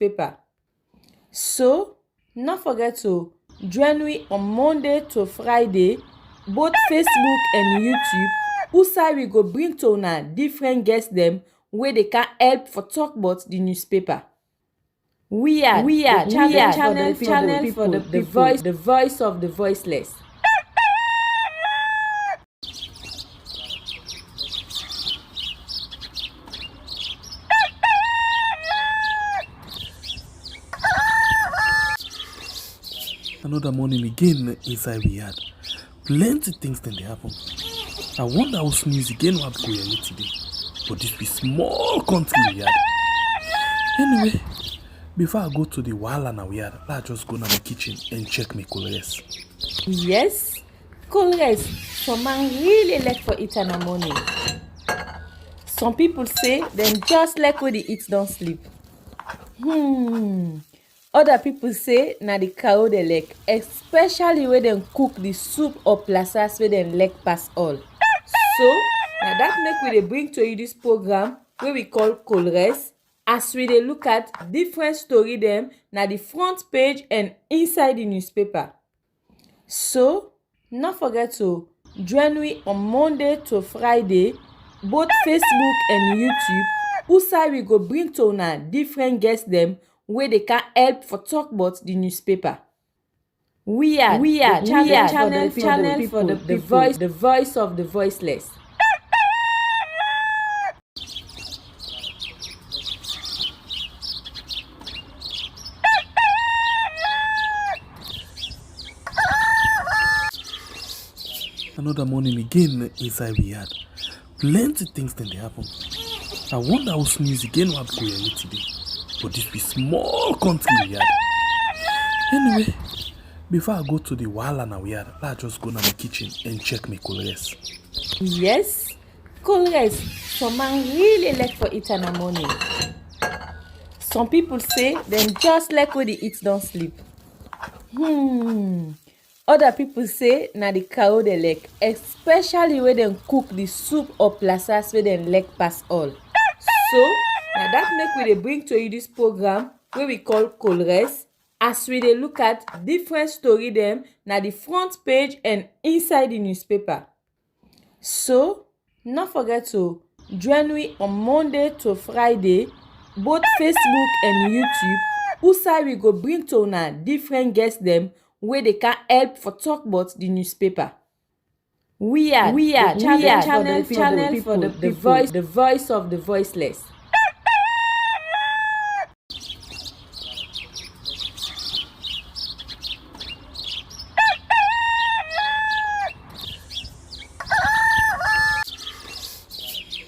newspaper. So, not forget to join me on Monday to Friday, both Facebook and YouTube, who we go bring to una different guests them where they can help for talk about the newspaper. We are channel for the voice of the voiceless. Another morning again inside we had plenty things then they happen. I wonder how sneeze again what go here today. But this be small country we had. Anyway, before I go to the wahala now we had, I just go to my kitchen and check my colors. Yes, colors. Some man really like for eat in the morning. Some people say them just like when they eat don't sleep. Other people say na the cow they like, especially when they cook the soup or plasas where they like pass all. So now that make we dey bring to you this program where we call Colores, as we dey look at different story them na the front page and inside the newspaper. So not forget to join me on Monday to Friday, both Facebook and YouTube, who we go bring to una different guests them where they can help for talk about the newspaper. We are channel for the voice of the voiceless. Another morning again inside we had plenty things then they happen. I wonder how sneeze again what go here today. But this be small country we had. Anyway, before I go to the wahala now we had, I just go to my kitchen and check my colors. Yes, colors. Some man really like for eat in the morning. Some people say them just like when they eat don't sleep. Other people say na the cow they like, especially when they cook the soup or plasas where they like pass all. So now that make we dey bring to you this program where we call Colores, as we dey look at different story them na the front page and inside the newspaper. So not forget to join me on Monday to Friday, both Facebook and YouTube, who we go bring to una different guests them where they can help for talk about the newspaper. We are channel for the voice of the voiceless.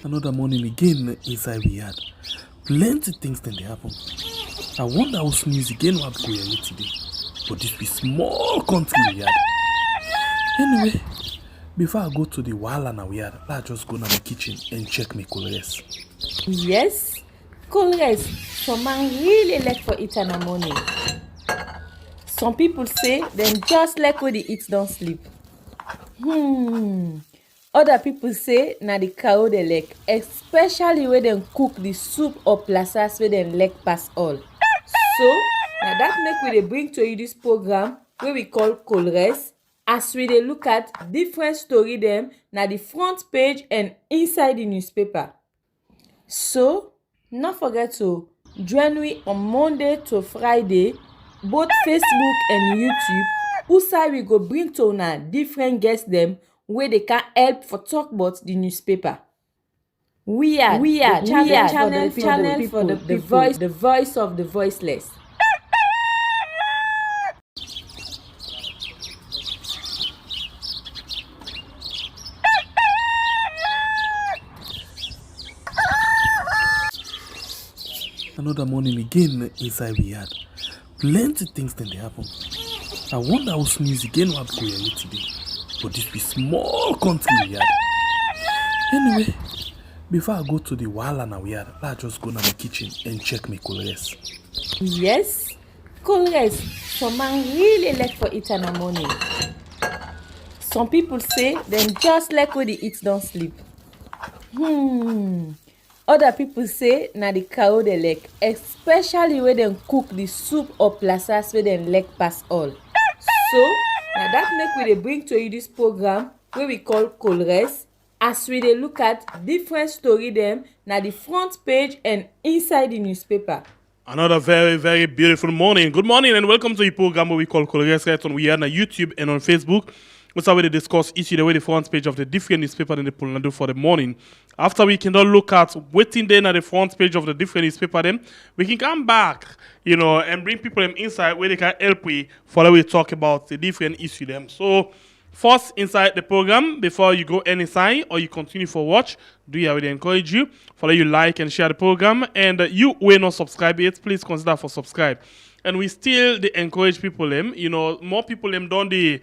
Another morning again inside we had plenty things then they happen. I wonder how sneeze again what go here today. But this be small country we had. Anyway, before I go to the wahala now we had, I just go to my kitchen and check my colors. Yes, colors. Some man really like for eat in the morning. Some people say them just like when they eat don't sleep. Other people say na the cow they like, especially when they cook the soup or plasas where they like pass all. So now that make we dey bring to you this program where we call Colores, as we dey look at different story them na the front page and inside the newspaper. So not forget to join me on Monday to Friday, both Facebook and YouTube, who we go bring to una different guests them where they can help for talk about the newspaper. We are channel for the voice of the voiceless. Another morning again inside we had plenty things then they happen. I wonder how sneeze again what go here today. But this be small country we had. Anyway, before I go to the wahala now we had, I just go to my kitchen and check my colors. Yes, colors. Some man really like for eat in the morning. Some people say them just like when they eat don't sleep. Other people say na the cow dey lick, especially when dem cook the soup or plasas wey dem lick pass all. So na that make we dey bring to you this program wey we call Colres, as we dey look at different story dem na the front page and inside the newspaper. Another very, very beautiful morning. Good morning and welcome to the program where we call Colres right on. We are on YouTube and on Facebook. That's how we discuss issue the way the front page of the different newspaper in the Poland do for the morning. After we can look at waiting then at the front page of the different newspaper then, we can come back, and bring people them inside where they can help we for we talk about the different issue them. So first inside the program, before you go any side or you continue for watch, do you already encourage you, follow you like and share the program, and you will not subscribe yet, please consider for subscribe. And we still they encourage people them, more people them don't they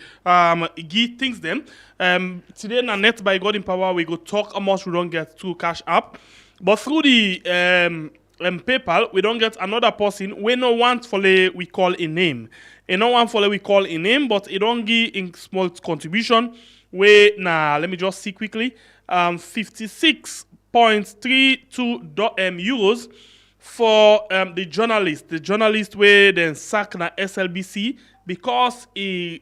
give things them. Today na net by God in power we go talk how much we don't get through Cash App, but through the PayPal we don't get another person we no want for we call a name. And no one for we call a name, but it don't give in small contribution. We let me just see quickly. 56.32 euros for the journalist where then sack na SLBC because he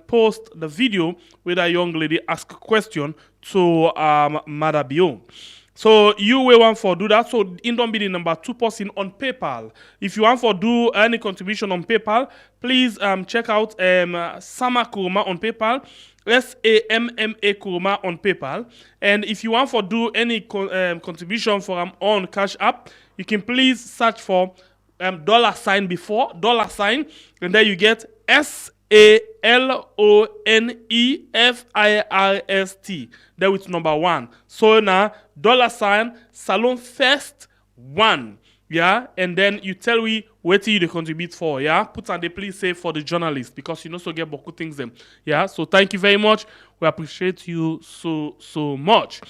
post the video where a young lady ask a question to Madabio. So you will want for do that. So in don't be the number 2 person on PayPal. If you want for do any contribution on PayPal, please check out Sama Kuruma on PayPal, SAMMA Kuruma on PayPal. And if you want for do any contribution for on Cash App, you can please search for $ before $, and then you get SALONEFIRST. That with number 1. So now $ Salon First 1. Yeah, and then you tell we what you to contribute for. Yeah, put on the please say for the journalist because you know so get beaucoup things them. Yeah, so thank you very much. We appreciate you so much.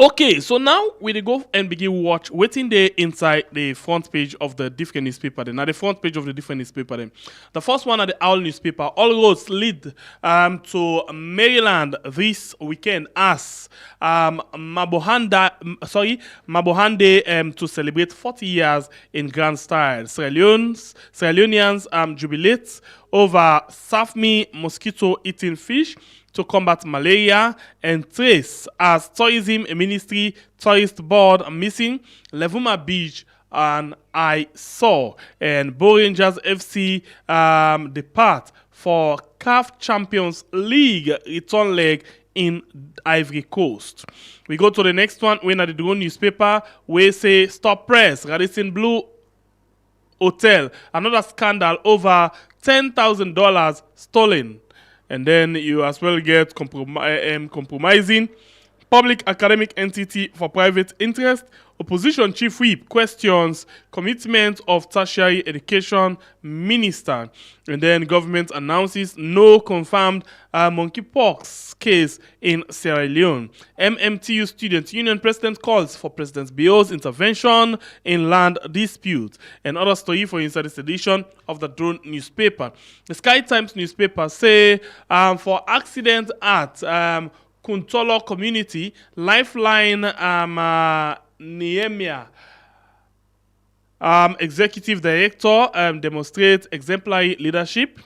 Okay, so now we go and begin watch waiting there inside the front page of the different newspaper. Then, now the front page of the different newspaper. Then, the first one at the Owl newspaper. All roads lead to Maryland this weekend as Mabohande to celebrate 40 years in grand style. Sierra Leoneans jubilate over Safmi mosquito eating fish to combat malaria and trace as tourism ministry tourist board missing Levuma Beach and I saw and Bo Rangers FC depart for CAF Champions League return leg in Ivory Coast. We go to the next one. When at the LEONE newspaper we say stop press Radisson Blue Hotel, another scandal over $10,000 stolen. And then you as well get compromising public academic entity for private interest. Opposition chief whip questions commitment of tertiary education minister. And then government announces no confirmed monkeypox case in Sierra Leone. Mmtu student union president calls for President Bio's intervention in land dispute. And other story for inside this edition of the LEONE newspaper. The Sky Times newspaper say for accident at Kuntolo community, Lifeline Nehemiah executive director demonstrates exemplary leadership.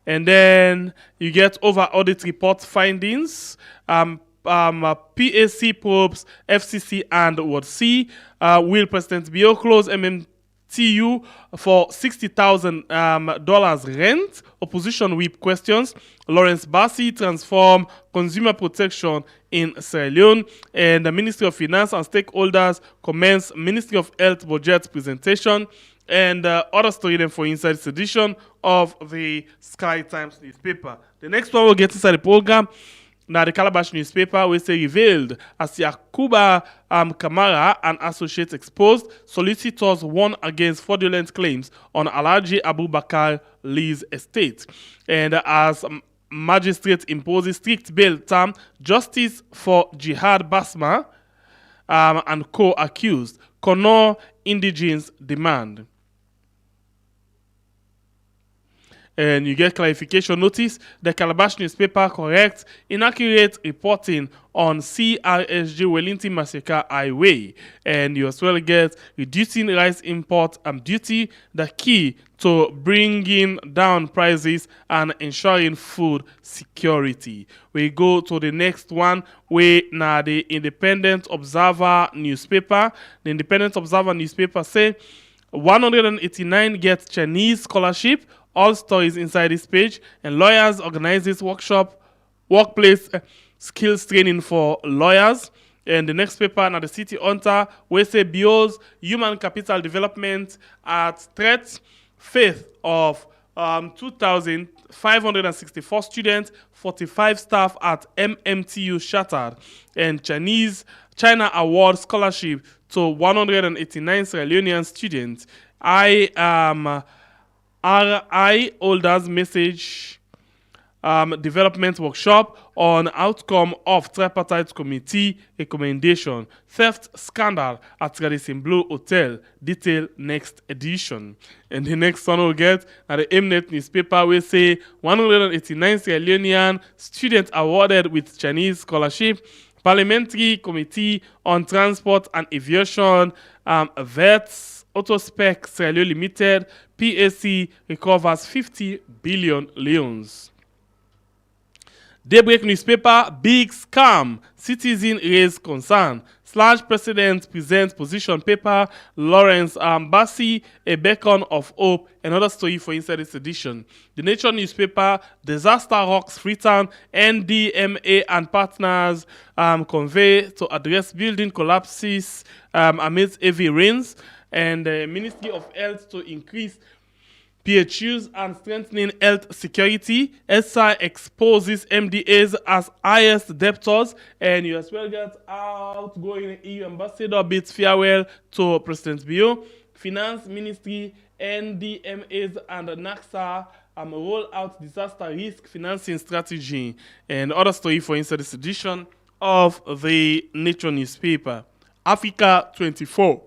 And then you get over audit report findings. PAC probes FCC and Ward C. Will President Bio close MMTU for $60,000 rent? Opposition whip questions. Lawrence Bassi transform consumer protection in Sierra Leone. And the Ministry of Finance and stakeholders commence Ministry of Health budget presentation. And other story then for inside this edition of the Sky Times newspaper. The next one we'll get inside the program. Now the Calabash newspaper will say revealed as Yakuba Kamara and associates exposed, solicitors warn against fraudulent claims on Alhaji Abubakar Lee's estate. And as magistrate imposes strict bail term, justice for Jihad Basma and co-accused, Kono indigenes demand. And you get clarification notice. The Calabash newspaper corrects inaccurate reporting on CRSG Wellington Massacre Highway. And you as well get reducing rice import duty, the key to bringing down prices and ensuring food security. We go to the next one, where now the Independent Observer newspaper. The Independent Observer newspaper say 189 get Chinese scholarship. All stories inside this page. And lawyers organizes workplace skills training for lawyers. And the next paper now the City Hunter, where say BO's human capital development at threat, faith of 2,564 students, 45 staff at Mmtu shattered. And China award scholarship to 189 Sierra Leonean students. RI holders message development workshop on outcome of tripartite committee recommendation. Theft scandal at Radisson Blue Hotel. Detail next edition. And the next one we'll get at the Mnet newspaper, we say 189 Sierra Leonean students awarded with Chinese scholarship. Parliamentary Committee on Transport and Aviation, VETS, Autospec Sierra Leone Limited, PAC recovers 50 billion leones. Daybreak newspaper, big scam. Citizen raise concern. / President presents position paper. Lawrence Bassi, a beacon of hope. Another story for inside this edition. The Nature newspaper, disaster rocks Freetown. NDMA and partners convey to address building collapses amidst heavy rains. And the Ministry of Health to increase PHUs and strengthening health security. SI exposes MDAs as highest debtors. And you as well get outgoing EU ambassador bids farewell to President Bio. Finance Ministry, NDMAs and NACSA roll out disaster risk financing strategy. And other story for inside this edition of the Nature newspaper. Africa 24.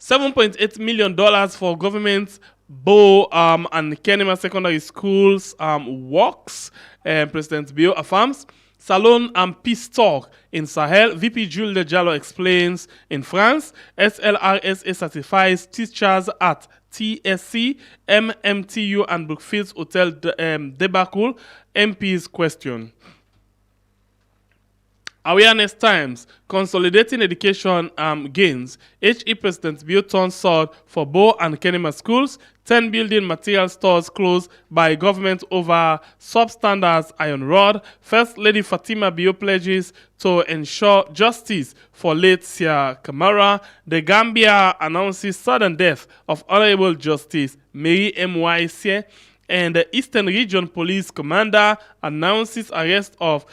$7.8 million for government Bo and Kenema secondary schools works. President Bio affirms. Salon and peace talk in Sahel. VP Jules Diallo explains. In France, SLRSA certifies teachers at TSC, MMTU and Brookfields Hotel debacle. MP's question. Awareness Times, consolidating education gains. HE President Bio turns sword for Bo and Kenema schools. 10 building material stores closed by government over substandards iron rod. First Lady Fatima Bio pledges to ensure justice for late Sia Kamara. The Gambia announces sudden death of Honorable Justice Mary M.Y. And the Eastern Region Police Commander announces arrest of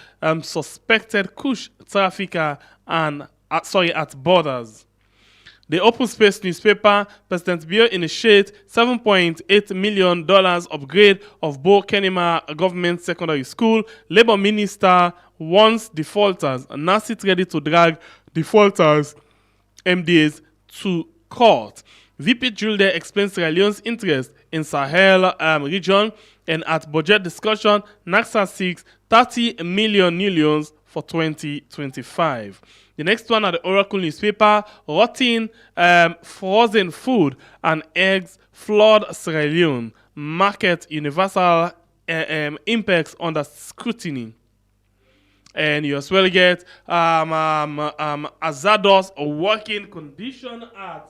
suspected Kush trafficker and at borders. The Open Space newspaper, President Bio initiates $7.8 million upgrade of Bo Kenema Government Secondary School. Labour Minister warns defaulters. NACIT ready to drag defaulters, MDAs, to court. VP Julde explains Sierra Leone's interest in Sahel region, and at budget discussion, NACSA seeks 30 million new loans for 2025. The next one at the Oracle newspaper, rotting frozen food and eggs flood Sierra Leone. Market universal impacts under scrutiny. And you as well get hazardous working condition at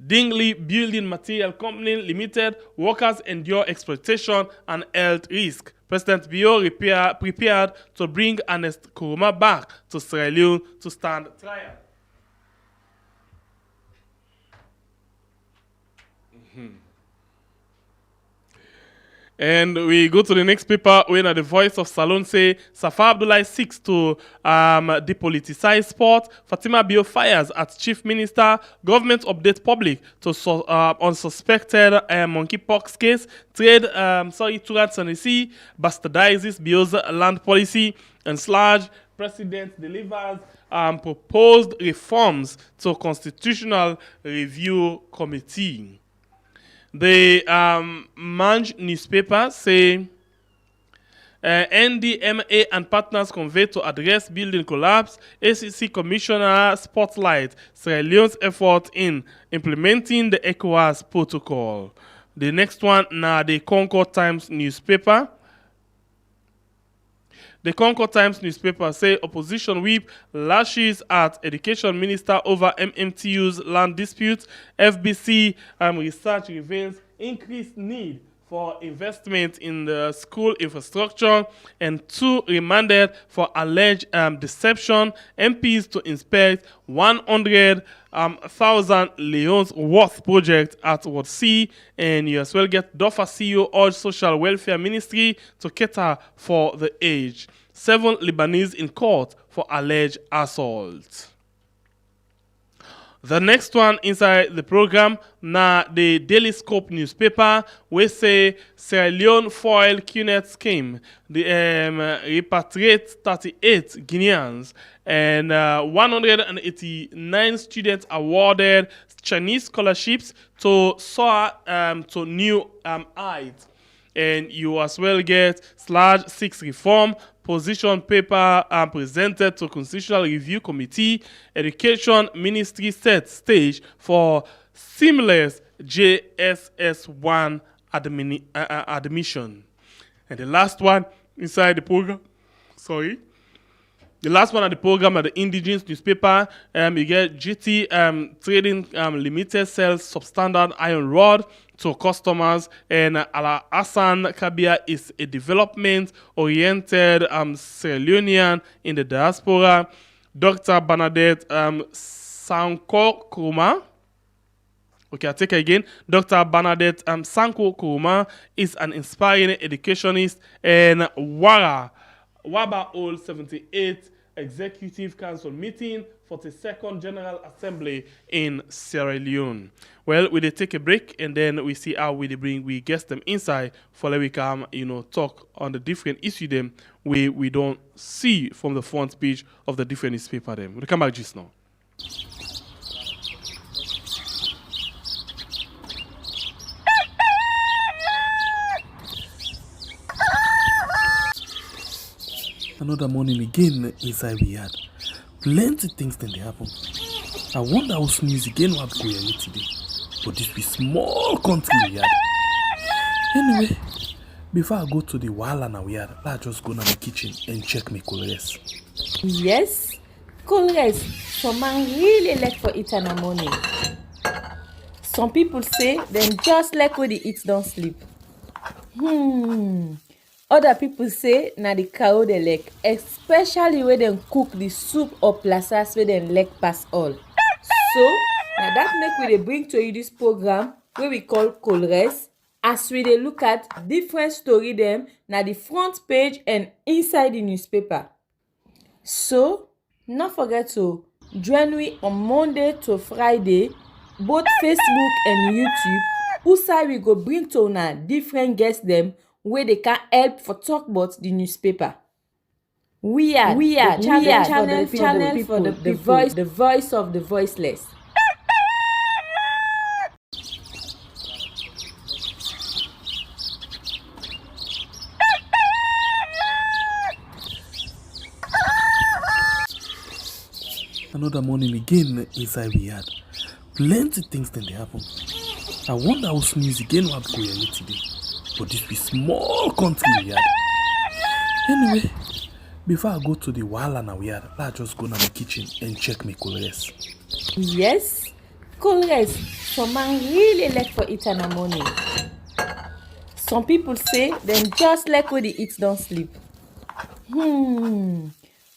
Dingley Building Material Company Limited. Workers endure exploitation and health risk. President Bio prepared to bring Ernest Koroma back to Sierra Leone to stand trial. And we go to the next paper when the voice of Salon say Safa Abdullahi seeks to depoliticize sport. Fatima Bio fires at chief minister. Government update public to on suspected monkeypox case. Turat Sanisi bastardizes Bio's land policy. And / President delivers proposed reforms to Constitutional Review Committee. The Mange newspaper say NDMA and partners conveyed to address building collapse. ACC Commissioner spotlight Sierra Leone's effort in implementing the ECOWAS protocol. The next one now the Concord Times newspaper. The Concord Times newspaper say opposition whip lashes at education minister over MMTU's land dispute. FBC research reveals increased need for investment in the school infrastructure, and 2 remanded for alleged deception. MPs to inspect 100,000 leones worth project at Ward C, and you as well get DOFA CEO urged social welfare ministry to cater for the aged. 7 Lebanese in court for alleged assault. The next one inside the program, na the Daily Scope newspaper, we say Sierra Leone foil QNet scheme. The repatriate 38 Guineans, and 189 students awarded Chinese scholarships to soar to new heights. And you as well get /6 reform position paper presented to Constitutional Review Committee. Education Ministry set stage for seamless JSS1 admission. And the last one inside the program, the last one at the program at the Indigenous newspaper, you get GT Trading Limited sells substandard iron rod to customers, and Ala Hassan Kabia is a development-oriented Sierra Leonean in the diaspora. Dr. Bernadette Sanko Kuruma. Okay, I'll take it again. Dr. Bernadette Sanko Kuruma is an inspiring educationist and Waba Old 78 Executive Council meeting, 42nd General Assembly in Sierra Leone. Well, we take a break, and then we see how we guest them inside for let we come, talk on the different issue them we don't see from the front page of the different newspaper them. We'll come back just now. Another morning again inside we had plenty things then they happen. I wonder how sneeze again what go here today. But this be small country we had. Anyway, before I go to the wala now we had, let's just go to my kitchen and check my colors. Yes, colors. Some man really like for it in the morning. Some people say them just like when they eat don't sleep. Other people say na the cow they like, especially when they cook the soup or plasas where they like pass all. So, now that make we dey bring to you this program where we call Colres, as we dey look at different story them na the front page and inside the newspaper. So, not forget to join me on Monday to Friday, both Facebook and YouTube, usai we go bring to una different guests them where they can help for talk about the newspaper. We are channel for the voice of the voiceless. Another morning again inside we had plenty things then they happen. I wonder how sneeze again what go here today. But this be small country we had. Anyway, before I go to the wala now we had, let's just go to my kitchen and check my colors. Yes, colors. Some man really like for it in the morning. Some people say them just like when they eat don't sleep.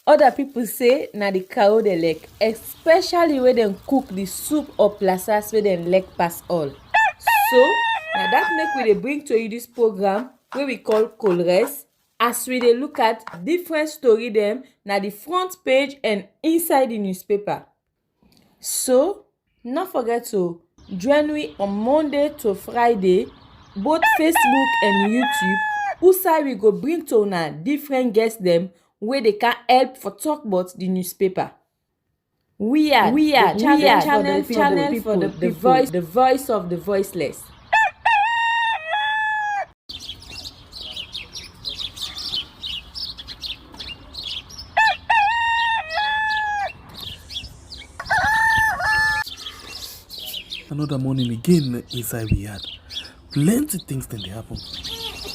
Other people say na the cow they like, especially when they cook the soup or plasas where they like pass all. So, now that make we dey bring to you this program where we call Colres, as we dey look at different story them na the front page and inside the newspaper. So, not forget to join me on Monday to Friday, both Facebook and YouTube, usai we go bring to una different guests them where they can help for talk about the newspaper. We are channel for the voice of the voiceless. Another morning again inside we had. Plenty things then they happen.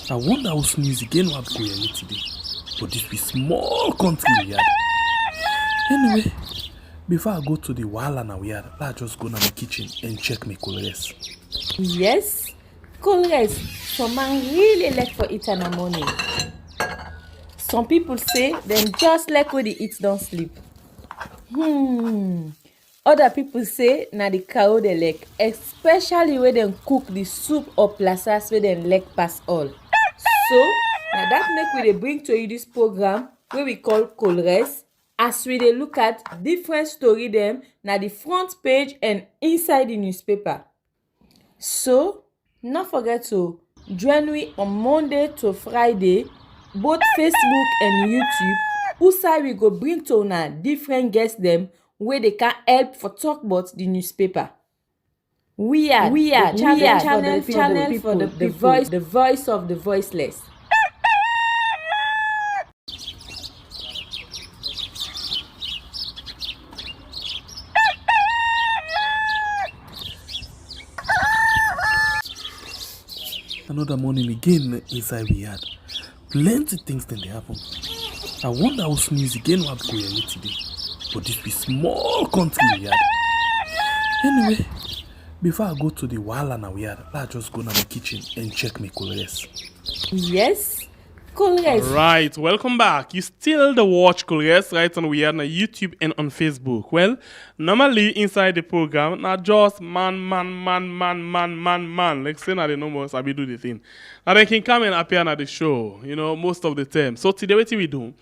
I wonder how sneeze again what go here today. But this be small country we had. Anyway, before I go to the wahala now we had, let's just go to my kitchen and check my colors. Yes, colors. Some man really like for eat in the morning. Some people say them just like when they eat don't sleep. Other people say na the cow they like, especially when them cook the soup or plasas where them like pass all. So now that make we dey bring to you this program wey we call colors, as we dey look at different story dem na the front page and inside the newspaper. So no forget to join we on Monday to Friday, both Facebook and YouTube, who we go bring to una different guests dem wey dey can help for talk about the newspaper. We are channel for the people, the voice of the voiceless. Another morning again inside we had. Plenty things then they happen. I wonder how sneeze again what go here today. But this be small country we had. Anyway, before I go to the wahala now we had, let's just go to my kitchen and check my colors. Yes, colors. Right, welcome back. You still the watch colors right on we are on YouTube and on Facebook. Well, normally inside the program, not just man. Like say now the numbers, I be do the thing. And they can come and appear on the show, most of the time. So today what we do,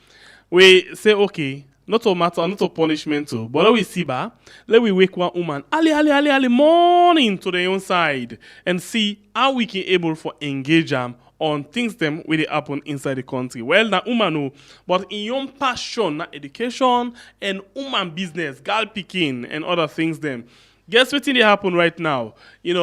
we say okay, not to matter, not to punishment too. But let we see let we wake one woman early morning to the own side and see how we can able for engage them on things them where they happen inside the country. Well, na woman no, but in your passion, na education and woman business, girl picking and other things them. Guess what thing they happen right now? A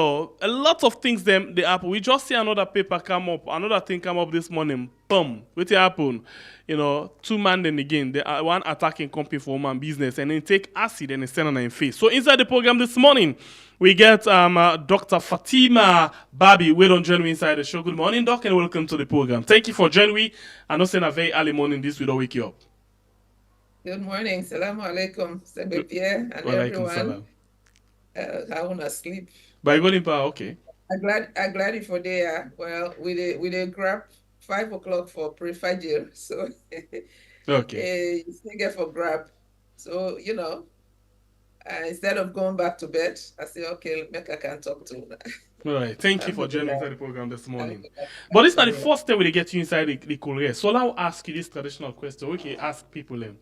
lot of things them they happen. We just see another paper come up, another thing come up this morning. Boom. What happen? Two man then again, they are one attacking company for woman business and then take acid and they send on in face. So inside the program this morning, we get Dr. Fatima Babi. We don't join me inside the show. Good morning, Doc, and welcome to the program. Thank you for joining me. I know saying a very early morning this will wake you up. Good morning. Salaam alaikum, Sebe Pierre, and everyone. I wanna sleep. By going okay. I'm glad you for there. Well, we dey grab 5 o'clock for pre-fajr, so okay. You still get for grab. So instead of going back to bed, I say okay, make I can talk to you. All right. Thank you for joining inside the program this morning. But this is not the first time we get you inside the Korea. So I'll ask you this traditional question. We can ask people them.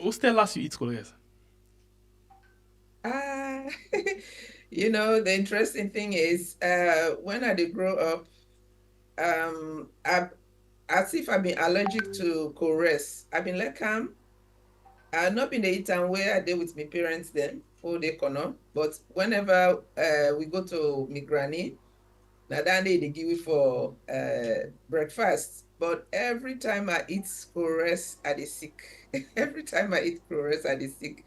Who's the last you eat Korea? The interesting thing is, when I did grow up, as if I've been allergic to chorus. I've been like I've not been the time where I did with my parents then, for the corner. But whenever we go to my granny, now that day they give me for breakfast. But every time I eat chorus, I dey sick. Every time I eat chorus, I dey sick.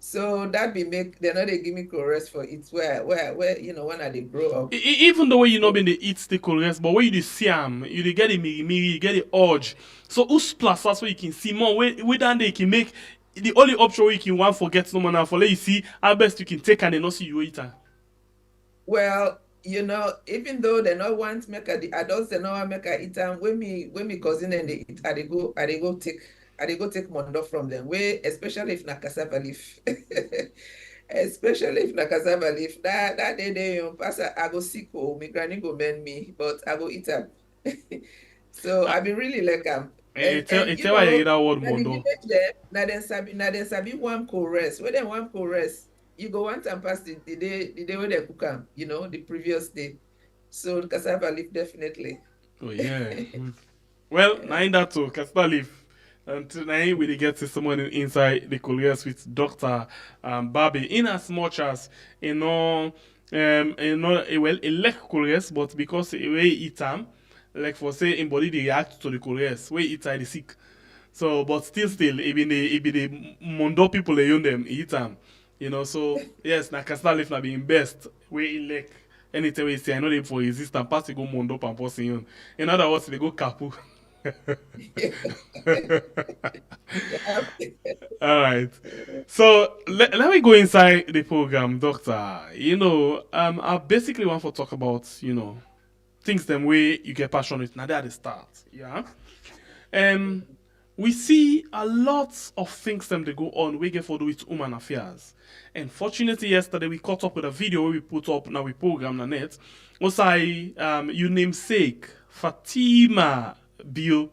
So that be make they know they give me chorus for it where when I did grow up. Even the way you not been the eat the chorus, but when you see them, you dey get the miri, you get the urge. So who's plus that's where you can see more. Where then they can make the only option where you can one forget no man for let you see how best you can take and they not see you eat. Well, even though they not want make the adults they not want make I eat them, when me cousin and they eat, I dey go take mondo from them. Especially if na cassava leaf. Especially if na cassava leaf. That day pass I go sick my granny go mend me, but I go eat them. So I be really like tell why you hear that word mondo. Now then sabi one chorus. When they one chorus, you go one time past the day when they cook them, the previous day. So cassava leaf definitely. Oh yeah. Well, now in that too, cassava leaf. And tonight we get to someone inside the colliers with Dr. Babi. In as much as well, a like colliers, but because we eat them, like for say in body they react to the colliers, we eat the sick. So, but still, it be the mondo people they own them eat them. So yes, na Castle Leaf na being best. We elect anytime we say I know they for resist and pass go mondo and passing on. In other words, they go kapu. All right. So let me go inside the program, Doctor. I basically want to talk about, things them way you get passionate. Now they at the start. Yeah. Um we see a lot of things them they go on we get for do with human affairs. And fortunately yesterday we caught up with a video where we put up now we program na net. Also you namesake Fatima Bio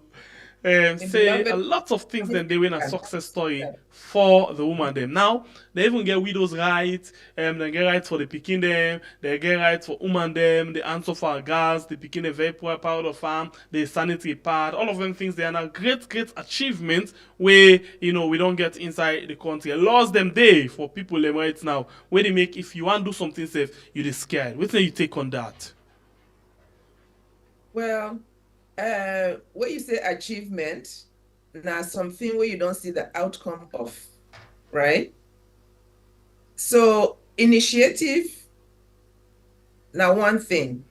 say a lot of things then they win a success story for the woman them. Now they even get widows rights, they get rights for the picking them, they get rights for woman them, they answer for gas, the picking a very poor part of farm, the sanitary part, all of them things they are now great achievements where we don't get inside the country. Laws them day for people them right now where they make if you want to do something safe, you're scared. What do you take on that? Well, when you say achievement, now something where you don't see the outcome of, right? So initiative, now one thing,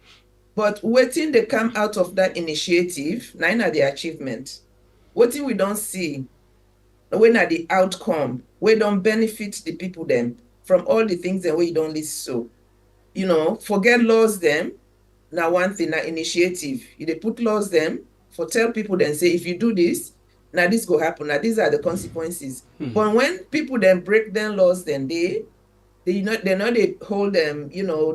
but waiting they come out of that initiative, now the achievement. Waiting we don't see, when are the outcome, we don't benefit the people them from all the things that we don't list. So, forget laws them. Now one thing, now initiative. They put laws them for tell people then say if you do this, now this go happen. Now these are the consequences. But when people then break them laws, then they hold them,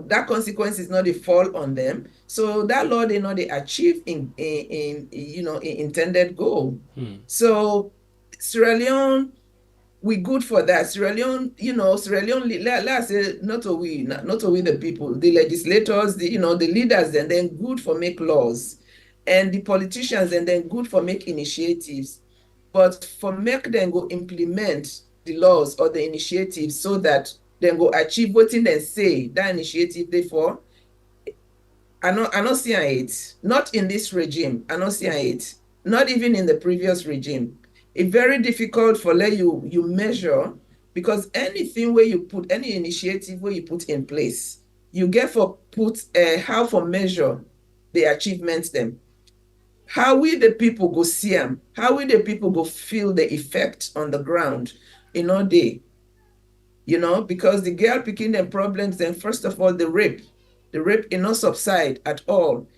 that consequence is not they fall on them. So that law they know they achieve in intended goal. So Sierra Leone, we good for that. Sierra Leone, Sierra Leone, let's say not only the people, the legislators, the leaders, and then good for make laws, and the politicians, and then good for make initiatives, but for make them go implement the laws or the initiatives so that then go achieve what they say that initiative they for. I not see it. Not in this regime. I not see it. Not even in the previous regime. It's very difficult for let you measure, because anything where you put any initiative where you put in place, you get for put how for measure the achievements them. How will the people go see them? How will the people go feel the effect on the ground in all day? Because the girl picking them problems, then first of all the rape will not subside at all.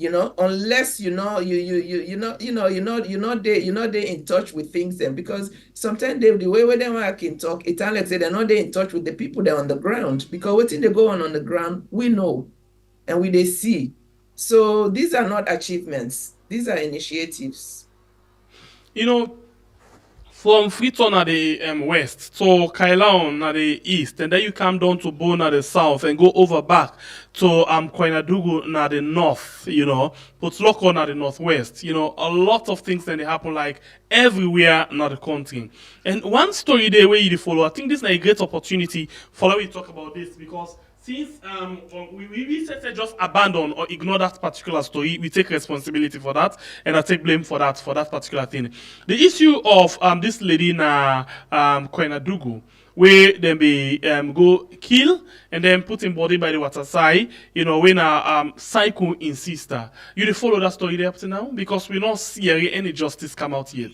Unless you're not there in touch with things then, because sometimes the way where they can talk, it's like say they're not there in touch with the people that are on the ground, because what they go on the ground, we know and they see. So these are not achievements, these are initiatives. From Freetown at the west to Kailaon at the east, and then you come down to Bone at the south and go over back to Koinadugu at the north, Putloko at the northwest. A lot of things then they happen like everywhere in the country. And one story there where you follow, I think this is a great opportunity for we talk about this, because since we said just abandon or ignore that particular story, we take responsibility for that, and I take blame for that particular thing. The issue of this lady na Koinadugu, where then be go kill and then put in body by the water side, when a cycle in sister. You dey follow that story there up to now, because we not see any justice come out yet.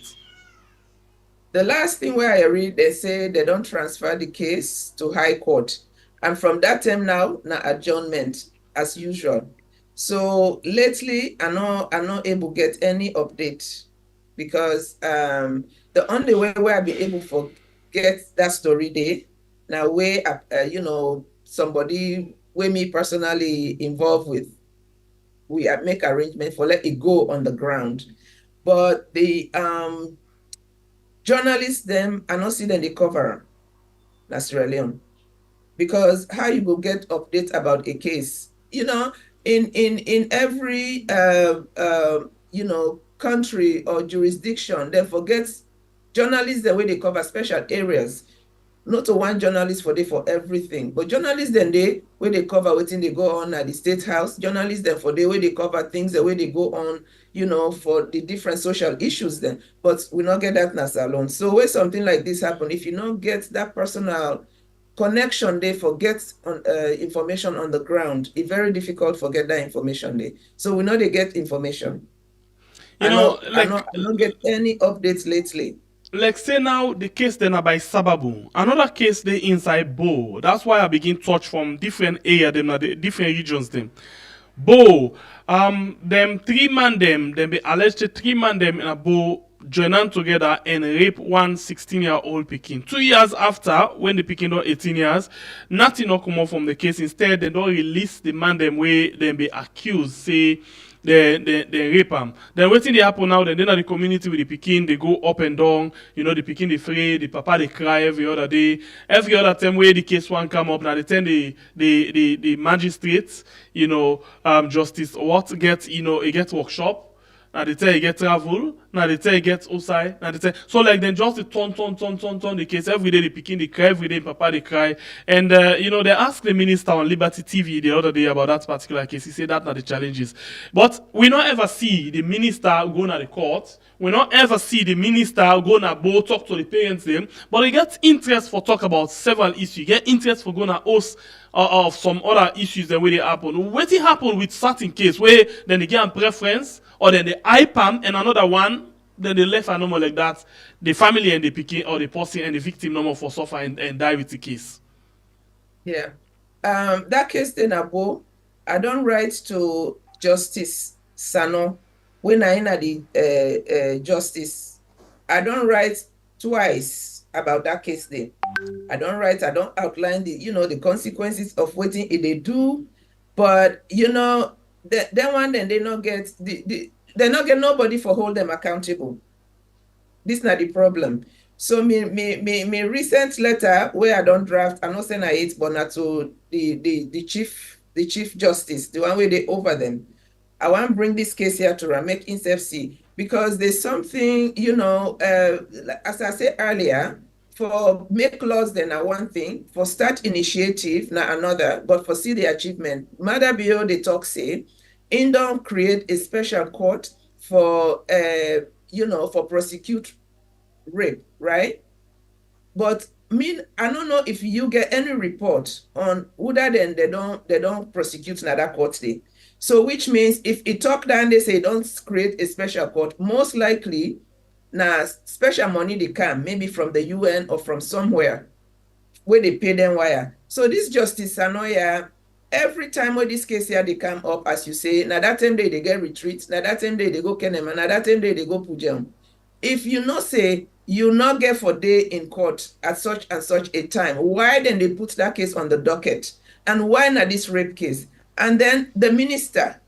The last thing where I read, they say they don't transfer the case to High Court. And from that time now adjournment as usual. So lately, I'm not able to get any update, because the only way where I've been able to get that story there, now where somebody where me personally involved with, we make arrangement for let it go on the ground. But the journalists them, I not see them they cover Sierra Leone. Because how you go get updates about a case, in every country or jurisdiction, they forget journalists the way they cover special areas. Not to one journalist for everything, but journalists then they where they cover what they go on at the State House, journalists then for the way they cover things the way they go on, for the different social issues then. But we not get that alone. So when something like this happen, if you not get that personal connection they forget on information on the ground. It's very difficult to get that information there. So we know they get information. You I know, don't get any updates lately. like say now the case then are by Sababu. Another case they inside Bo. That's why I begin touch from different area them na the different regions them. Bo, them 3 man them be alleged 3 man them in a Bo join hand together and rape one 16-year-old Pekin. 2 years after, when the Pekin was 18 years, nothing not come out from the case. Instead, they don't release the man them way them be accused, say they rape them. Then waiting they happen now, then at the community with the Pekin, they go up and down. You know, the Pekin they afraid, the papa they cry every other day. Every other time where the case one come up, now they tell the magistrates, you know, justice what get, you know, it get workshop. Now they tell you get travel. Now they tell you get outside. Now they tell so like then just the turn the case every day. They picking they cry every day. Papa they cry. And you know they asked the minister on Liberty TV the other day about that particular case. He said that are the challenges. But we not ever see the minister go to the court. We not ever see the minister go to both talk to the parents them. But he gets interest for talk about several issues. He get interest for going to host of some other issues that way they happen. What it happen with certain case where then they get a preference or then they hype them and another one then they left a normal like that. The family and the picking or the person and the victim no more for suffer and die with the case. Yeah. That case in Abo, I don't write to Justice Sano when I in the justice. I don't write twice about that case there. I don't outline the consequences of what they do, but then they not get they not get nobody for hold them accountable. This is not the problem. So me recent letter where I don't draft, I'm not saying I hate, but not to the chief justice, the one where they over them. I want to bring this case here to make himself see, because there's something, as I said earlier, for make laws then are one thing, for start initiative now another, but for see the achievement. Mother Bio they talk say, in don't create a special court for for prosecute rape, right? But I don't know if you get any report on whether then they don't prosecute another court day. So which means if it talk down, they say don't create a special court, most likely now special money they come, maybe from the UN or from somewhere where they pay them wire. So this Justice Sanoya, every time when this case here they come up, as you say, now that time they get retreats, now that time they go Kenema, now that time they go Pujam. If you not say you not get for day in court at such and such a time, why then they put that case on the docket? And why not this rape case? And then the minister,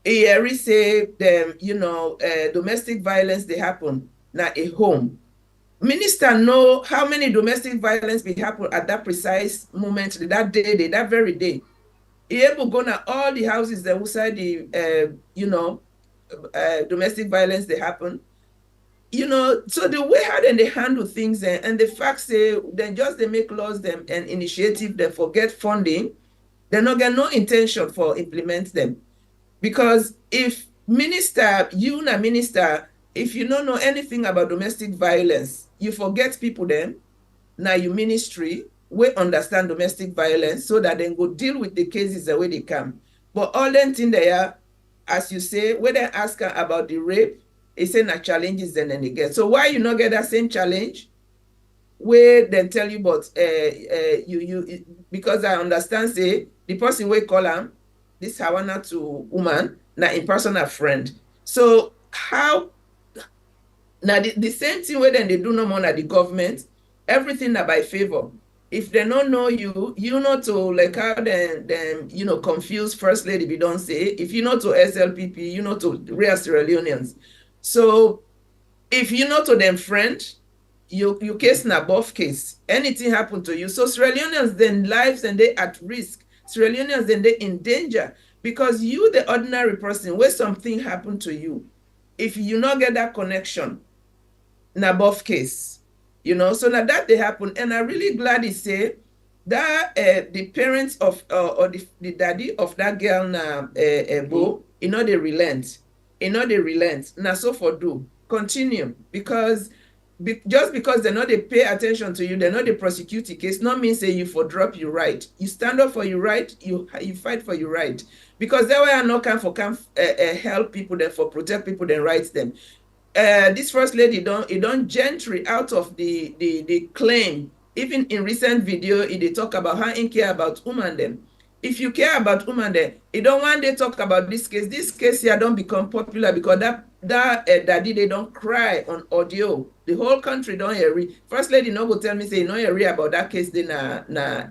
he say them, domestic violence they happen now a home. Minister know how many domestic violence be happen at that precise moment, that day, that very day. He able go now all the houses that outside the domestic violence they happen. So the way how then they handle things and the fact say then just they make laws them and initiative they forget funding, they not get no intention for implement them. Because if minister, if you don't know anything about domestic violence, you forget people then, now you ministry, we understand domestic violence so that then go deal with the cases the way they come. But all them thing there, as you say, when they ask her about the rape, they say na challenges then they get. So why you not get that same challenge? Where then tell you but you because I understand say the person we call him this Hawana to woman na in person a friend. So how now the same thing where then they do no more at the government, everything na by favor. If they don't know you know to like how then confuse first lady we don't say. If you know to SLPP, you know to real Sierra Leoneans. So if you know to them friend, you case na above case. Anything happen to you. So Sierra Leoneans then lives and they at risk. Sierra Leoneans then they in danger because you the ordinary person where something happened to you, if you not get that connection, na above case. So now that they happen, and I'm really glad he say that the parents of or the daddy of that girl na Bo, they relent. They relent. Now so for do continue because just because they know they pay attention to you, they know they prosecute the case, not mean say you for drop your right. You stand up for your right, you fight for your right. Because that way I no can help people, then for protect people, then rights them. This first lady don't gentry out of the claim. Even in recent video, they talk about how in care about women them. If you care about women then, you don't want to talk about this case. This case here don't become popular because that daddy they don't cry on audio. The whole country don't hear it. First lady no go tell me say no hear about that case then na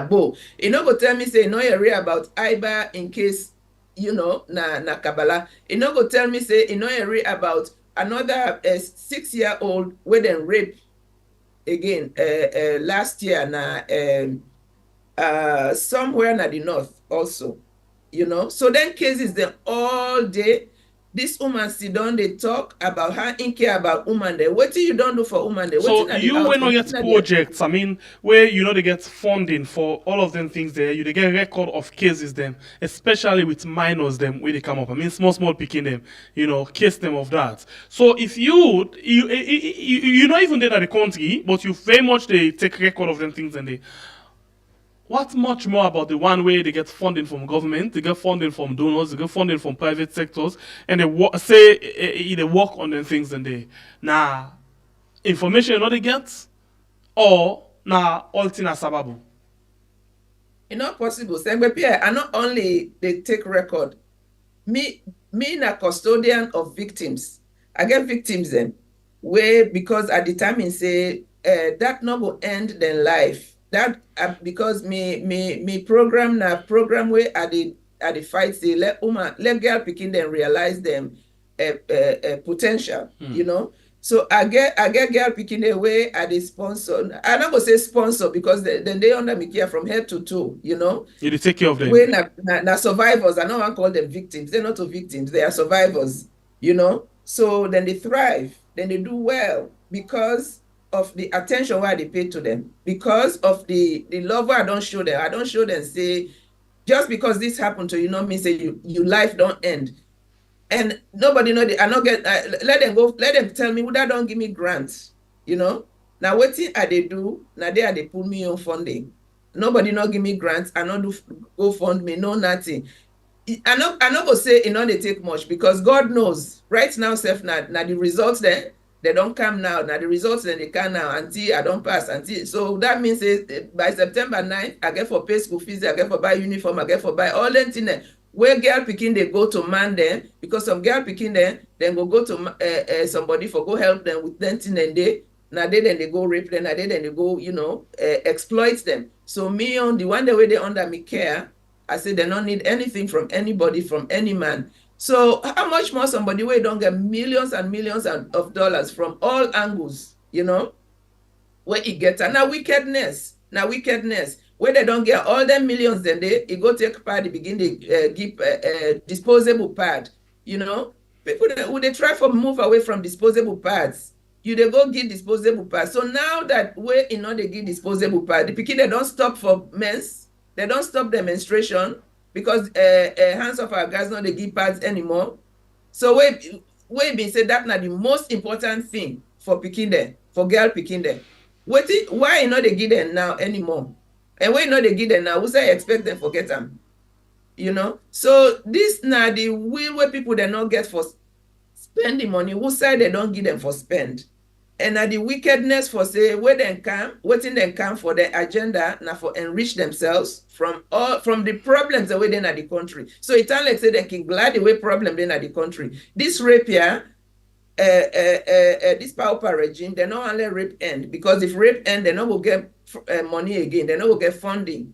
Bo. You no go tell me say no hear about Iba in case na Kabbalah. You no go tell me say you no hear about another 6-year-old where then rape again last year na somewhere in the north also, so then cases then all day this woman sit down they talk about how in care about woman there. What do you don't do for woman there? So you when not get projects, I mean, where they get funding for all of them things there, they get record of cases them, especially with minors them where they come up. I mean, small picking them, case them of that. So if you're not even there at the country, but you very much they take record of them things and they. What's much more about the one way they get funding from government, they get funding from donors, they get funding from private sectors, and they they work on them things and they information they get, or all thing sababu. It's not possible. And not only they take record, me a custodian of victims. I get victims then, where because at the time in say that no go end their life. That because me program where I the fight say let girl picking them realize them potential, So I get girl picking the way I the sponsor. I not go say sponsor because then they under me care from head to toe, You take care of them. When na survivors, I don't want to call them victims. They're not victims, they are survivors, So then they thrive, then they do well because of the attention why they pay to them, because of the love why I don't show them. I don't show them say just because this happened to you, mean say your life don't end. And nobody know I not get let them tell me that don't give me grants, Now what thing I they do, now they pull me on funding. Nobody not give me grants, I not do go fund me, no nothing. I not go say they take much because God knows right now self now the results there. They don't come now. Now the results then they come now until I don't pass. So that means by September 9th, I get for pay school fees, I get for buy uniform, I get for buy all them things. Where girl picking they go to man them because some girl picking them then go to somebody for go help them with them thing and then they go rape them, then they go exploit them. So me on the one way they under me care, I say they don't need anything from anybody, from any man. So how much more somebody where don't get millions and millions of dollars from all angles, where he get now wickedness, where they don't get all them millions, then they go take part, they begin to give disposable pad, People who they try to move away from disposable pads, they go give disposable pads. So now that way they give disposable pad, the pikin they don't stop for mens, they don't stop the menstruation. Because hands of our guys not they give pads anymore. So we been said that now the most important thing for picking them, for girl picking them. Why they give them now anymore? And why they give them now? Who say expect them forget them? So this now the will where people they not get for spending money. Who say they don't give them for spend? And the wickedness for say where they come, waiting them come for their agenda now for enrich themselves from the problems away then at the country. So it like say they can glad away problem then at the country. This rape here, this power regime, they not only rape end because if rape end, they not will get money again, they not will get funding.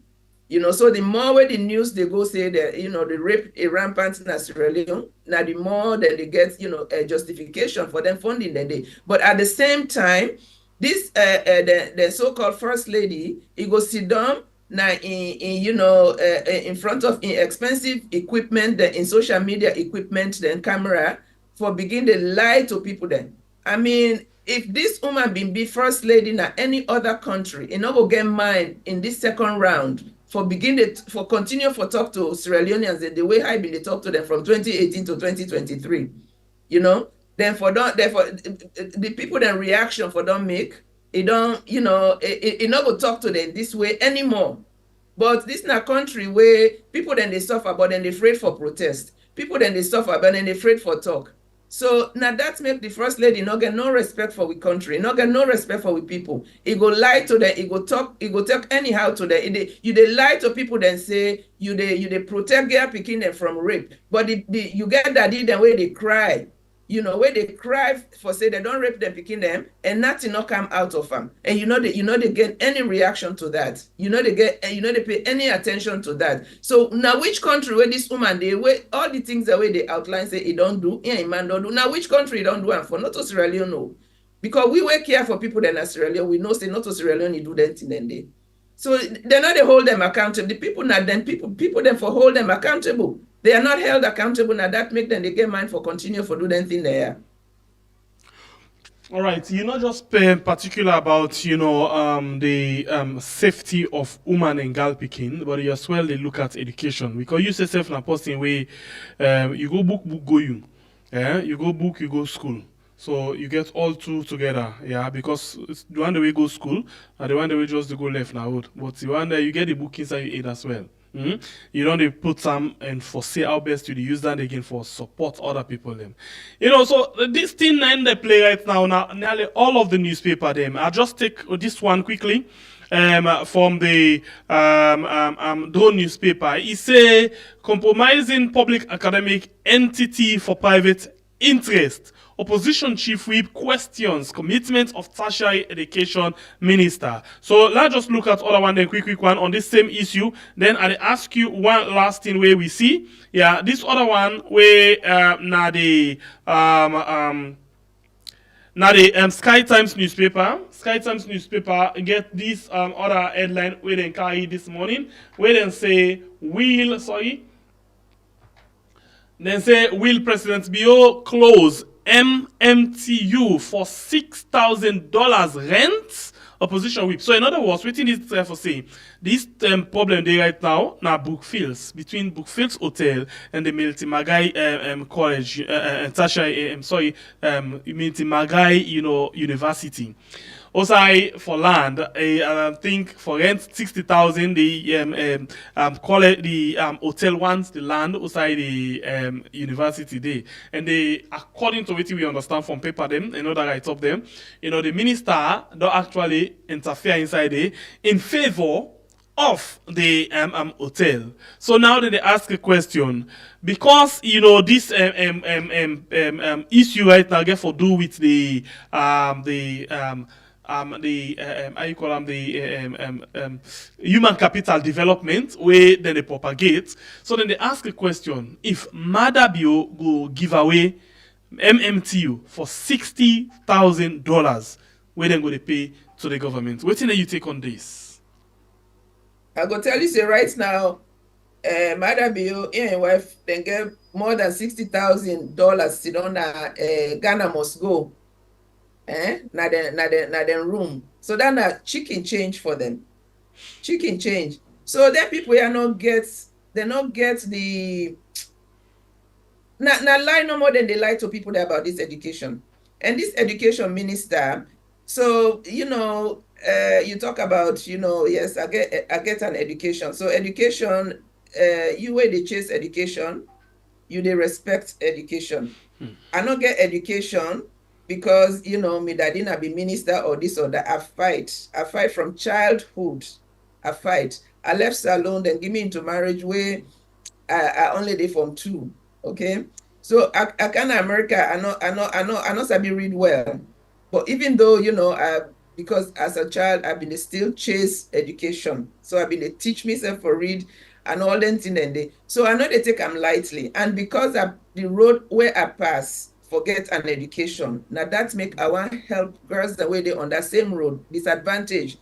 So the more where the news they go say that the rape is rampant in Sierra Leone, now the more that they get a justification for them funding the day. But at the same time, this the so-called first lady, he go sit down now in front of expensive equipment, in social media equipment, then camera for begin to lie to people. Then I mean, if this woman be first lady in any other country, no go get mine in this second round. For continue for talk to Sierra Leoneans the way I been they talk to them from 2018 to 2023, then then for don't therefore the people then reaction for don't make it don't it not go talk to them this way anymore. But this na country where people then they suffer but then they afraid for protest, people then they suffer but then they afraid for talk. So now that make the first lady not get no respect for we country, not get no respect for we people. It go lie to them, it go talk anyhow to them. You they lie to people then say you they protect girl picking them from rape. But you get that the way they cry, where they cry for say they don't rape them picking them and nothing not come out of them. And they get any reaction to that. They pay any attention to that. So now which country where this woman they where all the things the way they outline say it don't do, yeah, man don't do. Now which country don't do and for not to Sierra Leone no. Because we were care for people that are Sierra Leone, we know say not to Sierra Leone do that thing then they. So they're not they hold them accountable. The people not then people then for hold them accountable. They are not held accountable now. That make them they get mind for continue for do that thing there. All right, you're not just particular about the safety of woman and girl picking, but you as well they look at education because you say self na person way you go book go you, you go book you go school. So you get all two together, yeah, because it's the one that we go school and the one that we just go left now. But the one that you get the book inside your aid as well. You don't dey put some and for say how best to use that again for support other people them. So this thing in the play right now, nearly all of the newspaper them. I'll just take this one quickly. From the Drone newspaper. It say compromising public academic entity for private interest. Opposition chief whip questions commitment of tertiary education minister. So let's just look at other one, then quick one on this same issue. Then I'll ask you one last thing where we see. Yeah, this other one where now the Sky Times newspaper. Sky Times newspaper get this other headline where they carry this morning where they say will President Bio close Mmtu for $6,000 rent? Opposition whip. So in other words, waiting this for say this problem they right now Brookfields between Brookfields Hotel and the Milty Magai College tertiary Milty Magai University. Also, for land, I think for rent 60,000. The college, the hotel wants the land outside the university there, and they, according to what we understand from paper them, that write up them, the minister don't actually interfere inside there in favor of the hotel. So now that they ask a question, because this issue right now get for do with the human capital development where then they propagate. So then they ask a question: if Madabio go give away MMTU for $60,000, where then go they pay to the government? What do you take on this? I go tell you say right now, Madabio and wife then get more than $60,000 sit on Ghana must go. Na den room. So that na chicken change for them. Chicken change. So then people are not get the lie no more than they lie to people there about this education. And this education minister, so you talk about, yes, I get an education. So education, you way they chase education, you they respect education. I not get education because me daddy na be minister or this or that. I fight from childhood. I left salon, then give me into marriage where I only did from 2. Okay, so I can America. I know sabi read well, but even though because as a child I've been still chase education, so I've been teach myself for read and all them thing and they. So I know they take them lightly, and because of the road where I pass. Forget an education. Now that make I want help girls the way they on that same road, disadvantaged.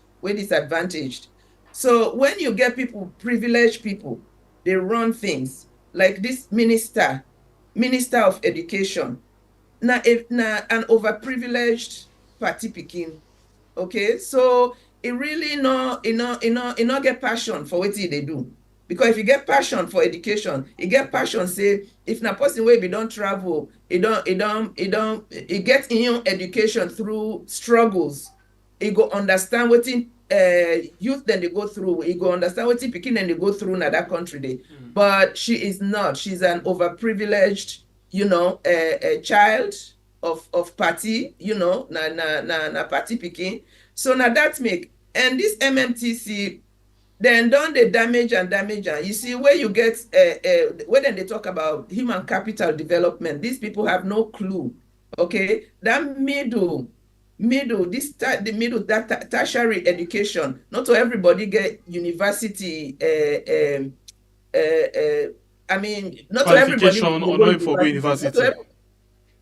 So when you get people, privileged people, they run things like this minister of education. Now an overprivileged party picking. Okay, so it really not get passion for what they do. Because if you get passion for education, you get passion say if na person wey be don't travel It gets in education through struggles. It go understand wetin youth then they go through. It go understand wetin pikin then they go through in that country dey. But she is not. She's an overprivileged, a child of party, na party pikin. So na that make, and this MMTC then don dey damage and you see where you get when they talk about human capital development, these people have no clue. Okay, that middle the middle, that tertiary education, not to everybody get university I mean, not to everybody Qualification or not for university.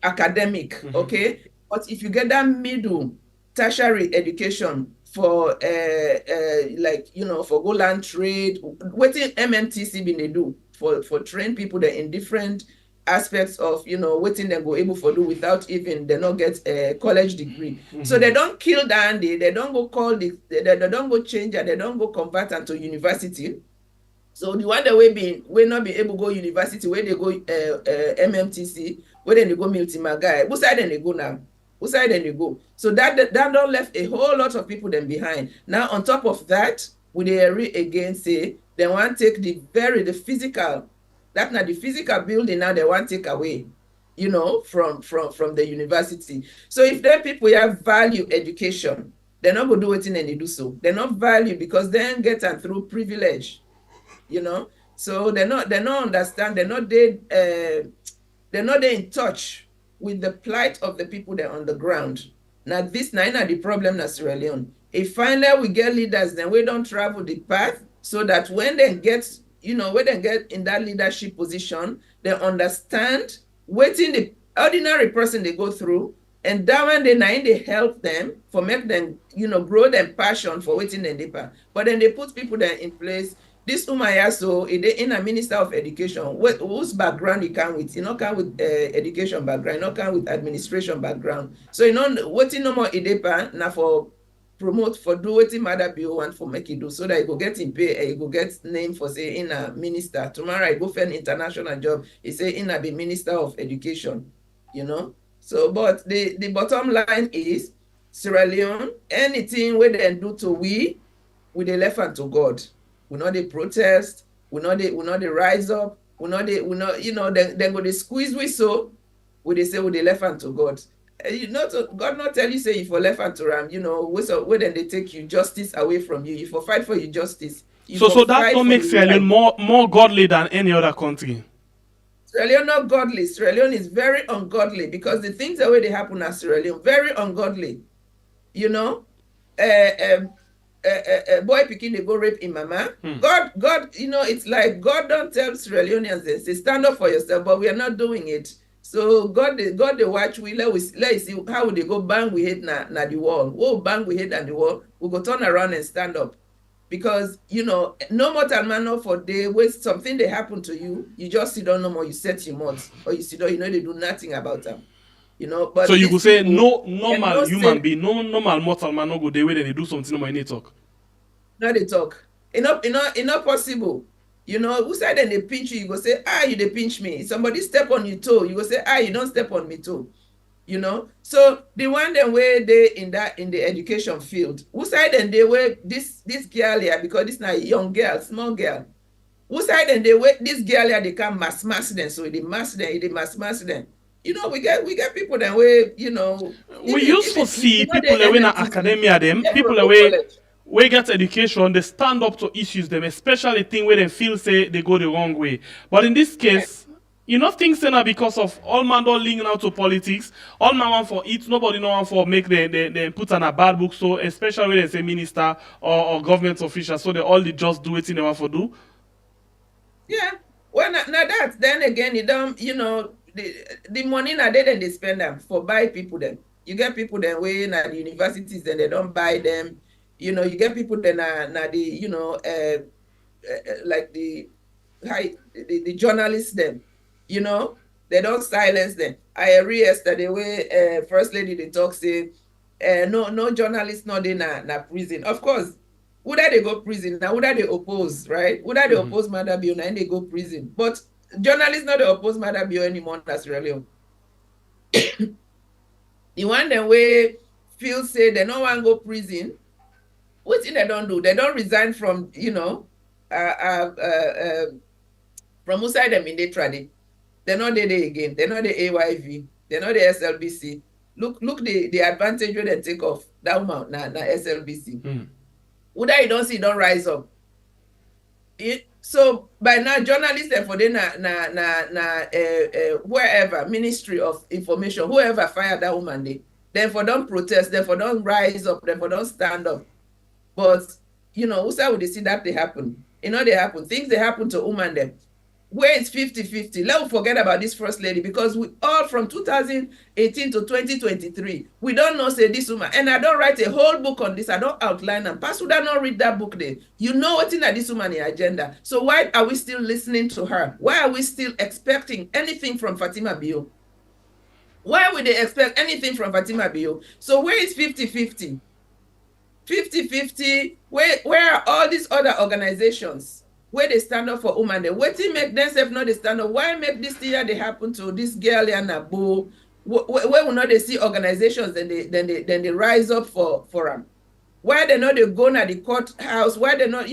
Academic, okay, but if you get that middle tertiary education for for go land trade, wetin MMTC been dey do for train people that in different aspects of wetin dem go able for do without even they not get a college degree. So they don't kill down they don't go call they don't go change and they don't go convert into university. So the one that we not be able to go university, where they go MMTC, where then they go multi-magai, who side then they go now? Who side then they go? So that don't left a whole lot of people then behind. Now on top of that, we they again say they want to take the physical, that now the physical building now they want to take away, from the university. So if then people have value education, they're not going to do it and they do so. They're not value because then get and through privilege. So they not understand, they're not in touch with the plight of the people that are on the ground. Now this now the problem na Sierra Leone. If finally we get leaders, then we don't travel the path so that when they get when they get in that leadership position, they understand waiting the ordinary person they go through, and that when they help them for make them grow them passion for waiting and deeper. But then they put people there in place. This Umayaso, in a minister of education, whose background he come with? He not come with education background, he not come with administration background. So waiting no more idepa now for promote for do wetin mother bill want for make it do so that he go get him pay and he go get name for say in a minister. Tomorrow he go for an international job, he say in a be minister of education, So but the bottom line is Sierra Leone, anything where they do to we dey left hand to God. We know they protest, we know they rise up, we know then go they squeeze we so we they say we they left hand to God. God not tell you say if you left hand to Ram, where then they take you justice away from you. If you fight for your justice. So that don't make Sierra Leone more godly than any other country. Sierra Leone not godly. Sierra Leone is very ungodly because the things that way they happen at Sierra Leone very ungodly. Boy pikin they go rape in mama. God, it's like God don't tell Sierra Leoneans they say stand up for yourself, but we are not doing it. So God they watch we let see how they go bang we head na the wall. Whoa, bang we head on the wall. We go turn around and stand up. Because no mortal man no for day where something they happen to you, you just sit down no more, you set your mouth, or you sit down, they do nothing about them. But so you could say no normal human being, no normal mortal man no go there where they do something no more in they talk. No, they talk. It not possible. Who said then they pinch you go say, you they pinch me. Somebody step on your toe, you go say, you don't step on me toe. So the one then where they in the education field, who side then they were this girl here, because this not a young girl, small girl. Who side then they were this girl here, they can mass them, so they mass them. We get people that way, we used to see people that in academia them, people that we get education, they stand up to issues them, especially things where they feel say they go the wrong way. But in this case, things say now because of all man don't link now to politics, all man want for it, nobody no want for make they put on a bad book, so especially when they say minister or government official, so they all just do it in they want for do. Yeah. Well now that then again you don't the money now they spend them for buy people then. You get people then way in the universities then they don't buy them. You get people then the like the journalists them. They don't silence them. I read yesterday where first lady they talk say no journalists not in na prison. Of course, would they go prison now? Would they oppose, right? Would they oppose Mother Bill and they go prison? But journalists not they oppose Mother Bill anymore. That's really The one dem wey feel say dem no wan go prison, wetin dem don do? Dem don resign from from outside dem in dey trade. Dem no dey there again. Dem no dey AYV. Dem no dey SLBC. Look the advantage wey dem take off that woman na SLBC. Uda you don see don rise up. So by now journalists dem for dey na wherever Ministry of Information, whoever fire that woman dey, dem for don protest, dem for don rise up, dem for don stand up. But who say we dey see that dey happen? E no dey happen. Things dey happen to woman dem. Where it's 50-50. Let's forget about this first lady, because we all from 2018 to 2023, we don't know say this woman, and I don't write a whole book on this. I don't outline them. Pastor would not read that book there. You know what's in this woman agenda. So why are we still listening to her? Why are we still expecting anything from Fatima Bio? Why would they expect anything from Fatima Bio? So where is 50-50? 50-50, where are all these other organizations where they stand up for women? Wetin make themselves not they stand up? Why make this thing they happen to this girl and Nabo? Where will not they see organizations then they rise up for them? Why they not they go to the courthouse? Why they not,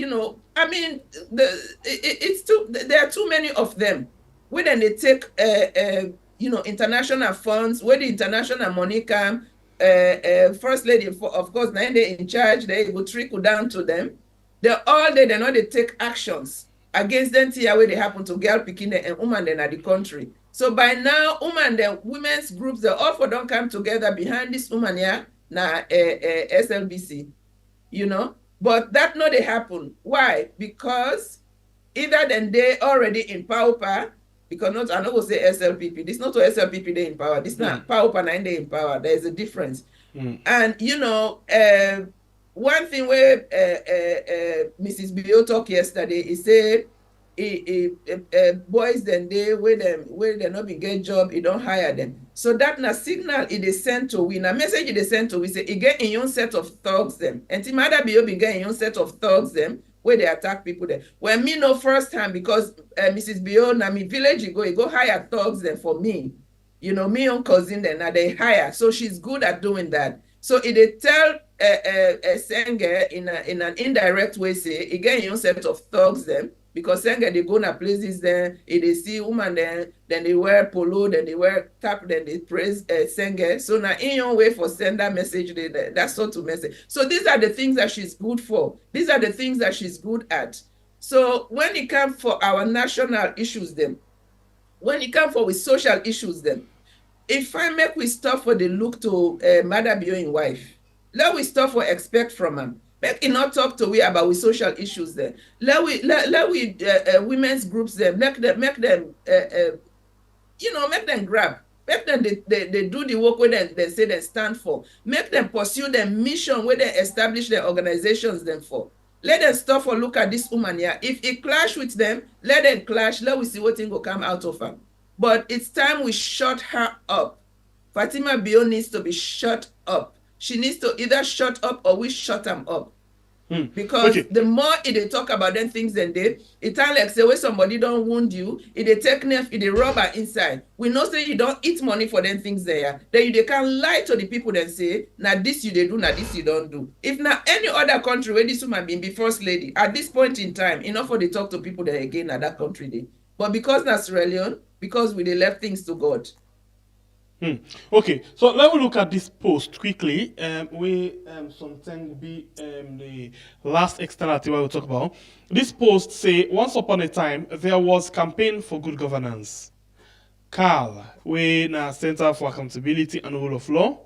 I mean, there are too many of them. Where then they take international funds, where the international money come, first lady, of course, now they in charge, they will trickle down to them. They're all there, they know they take actions against them where they happen to girl picking and woman then at the country. So by now, woman, the women's groups, they all for don't come together behind this woman here, now SLBC, But that not they happen. Why? Because either then they already in power, because not I know say SLPP. This not to SLPP they in power. This not power and they in power. There is a difference. And one thing where Mrs. Bio talked yesterday is say boys then they where they not be get job, you don't hire them. So that na signal it is sent to we. Na message it is sent to we say it get in your set of thugs them. And Timada Bio be get in your set of thugs them where they attack people there. Well, me know first time because Mrs. Bio na me village you go hire thugs them for me. Me on cousin then now they hire. So she's good at doing that. So it tell Senge in an indirect way say again you set of thugs them because Senge they go to places then they see woman then they wear polo, then they wear cap, then they praise Senge. So now in your way for send that message, that's sort to message. So these are the things that she's good for. These are the things that she's good at. So when it comes for our national issues them, when it comes for with social issues them, if I make we stop for the look to Mother Bioing wife, let we stop for expect from him. Make it not talk to we about with social issues there. Let we women's groups them make them make them grab. Make them they do the work where they say they stand for. Make them pursue their mission where they establish their organizations them for. Let them stop for look at this woman here. If it clash with them, let them clash. Let we see what thing will come out of her. But it's time we shut her up. Fatima Bio needs to be shut up. She needs to either shut up or we shut them up. Because the more they talk about them things than they, it's like say when somebody don't wound you, if they take knife, if they rubber inside. We know say you don't eat money for them things there. Then they can lie to the people and say, now this you they do, now this you don't do. If now any other country where this woman been first lady, at this point in time, enough for they talk to people there again at that country day. But because that's Sierra Leone, because we they left things to God. Okay, so let me look at this post quickly. We something will be the last external thing we'll talk about. This post say once upon a time there was campaign for good governance. Carl, we na Center for Accountability and Rule of Law.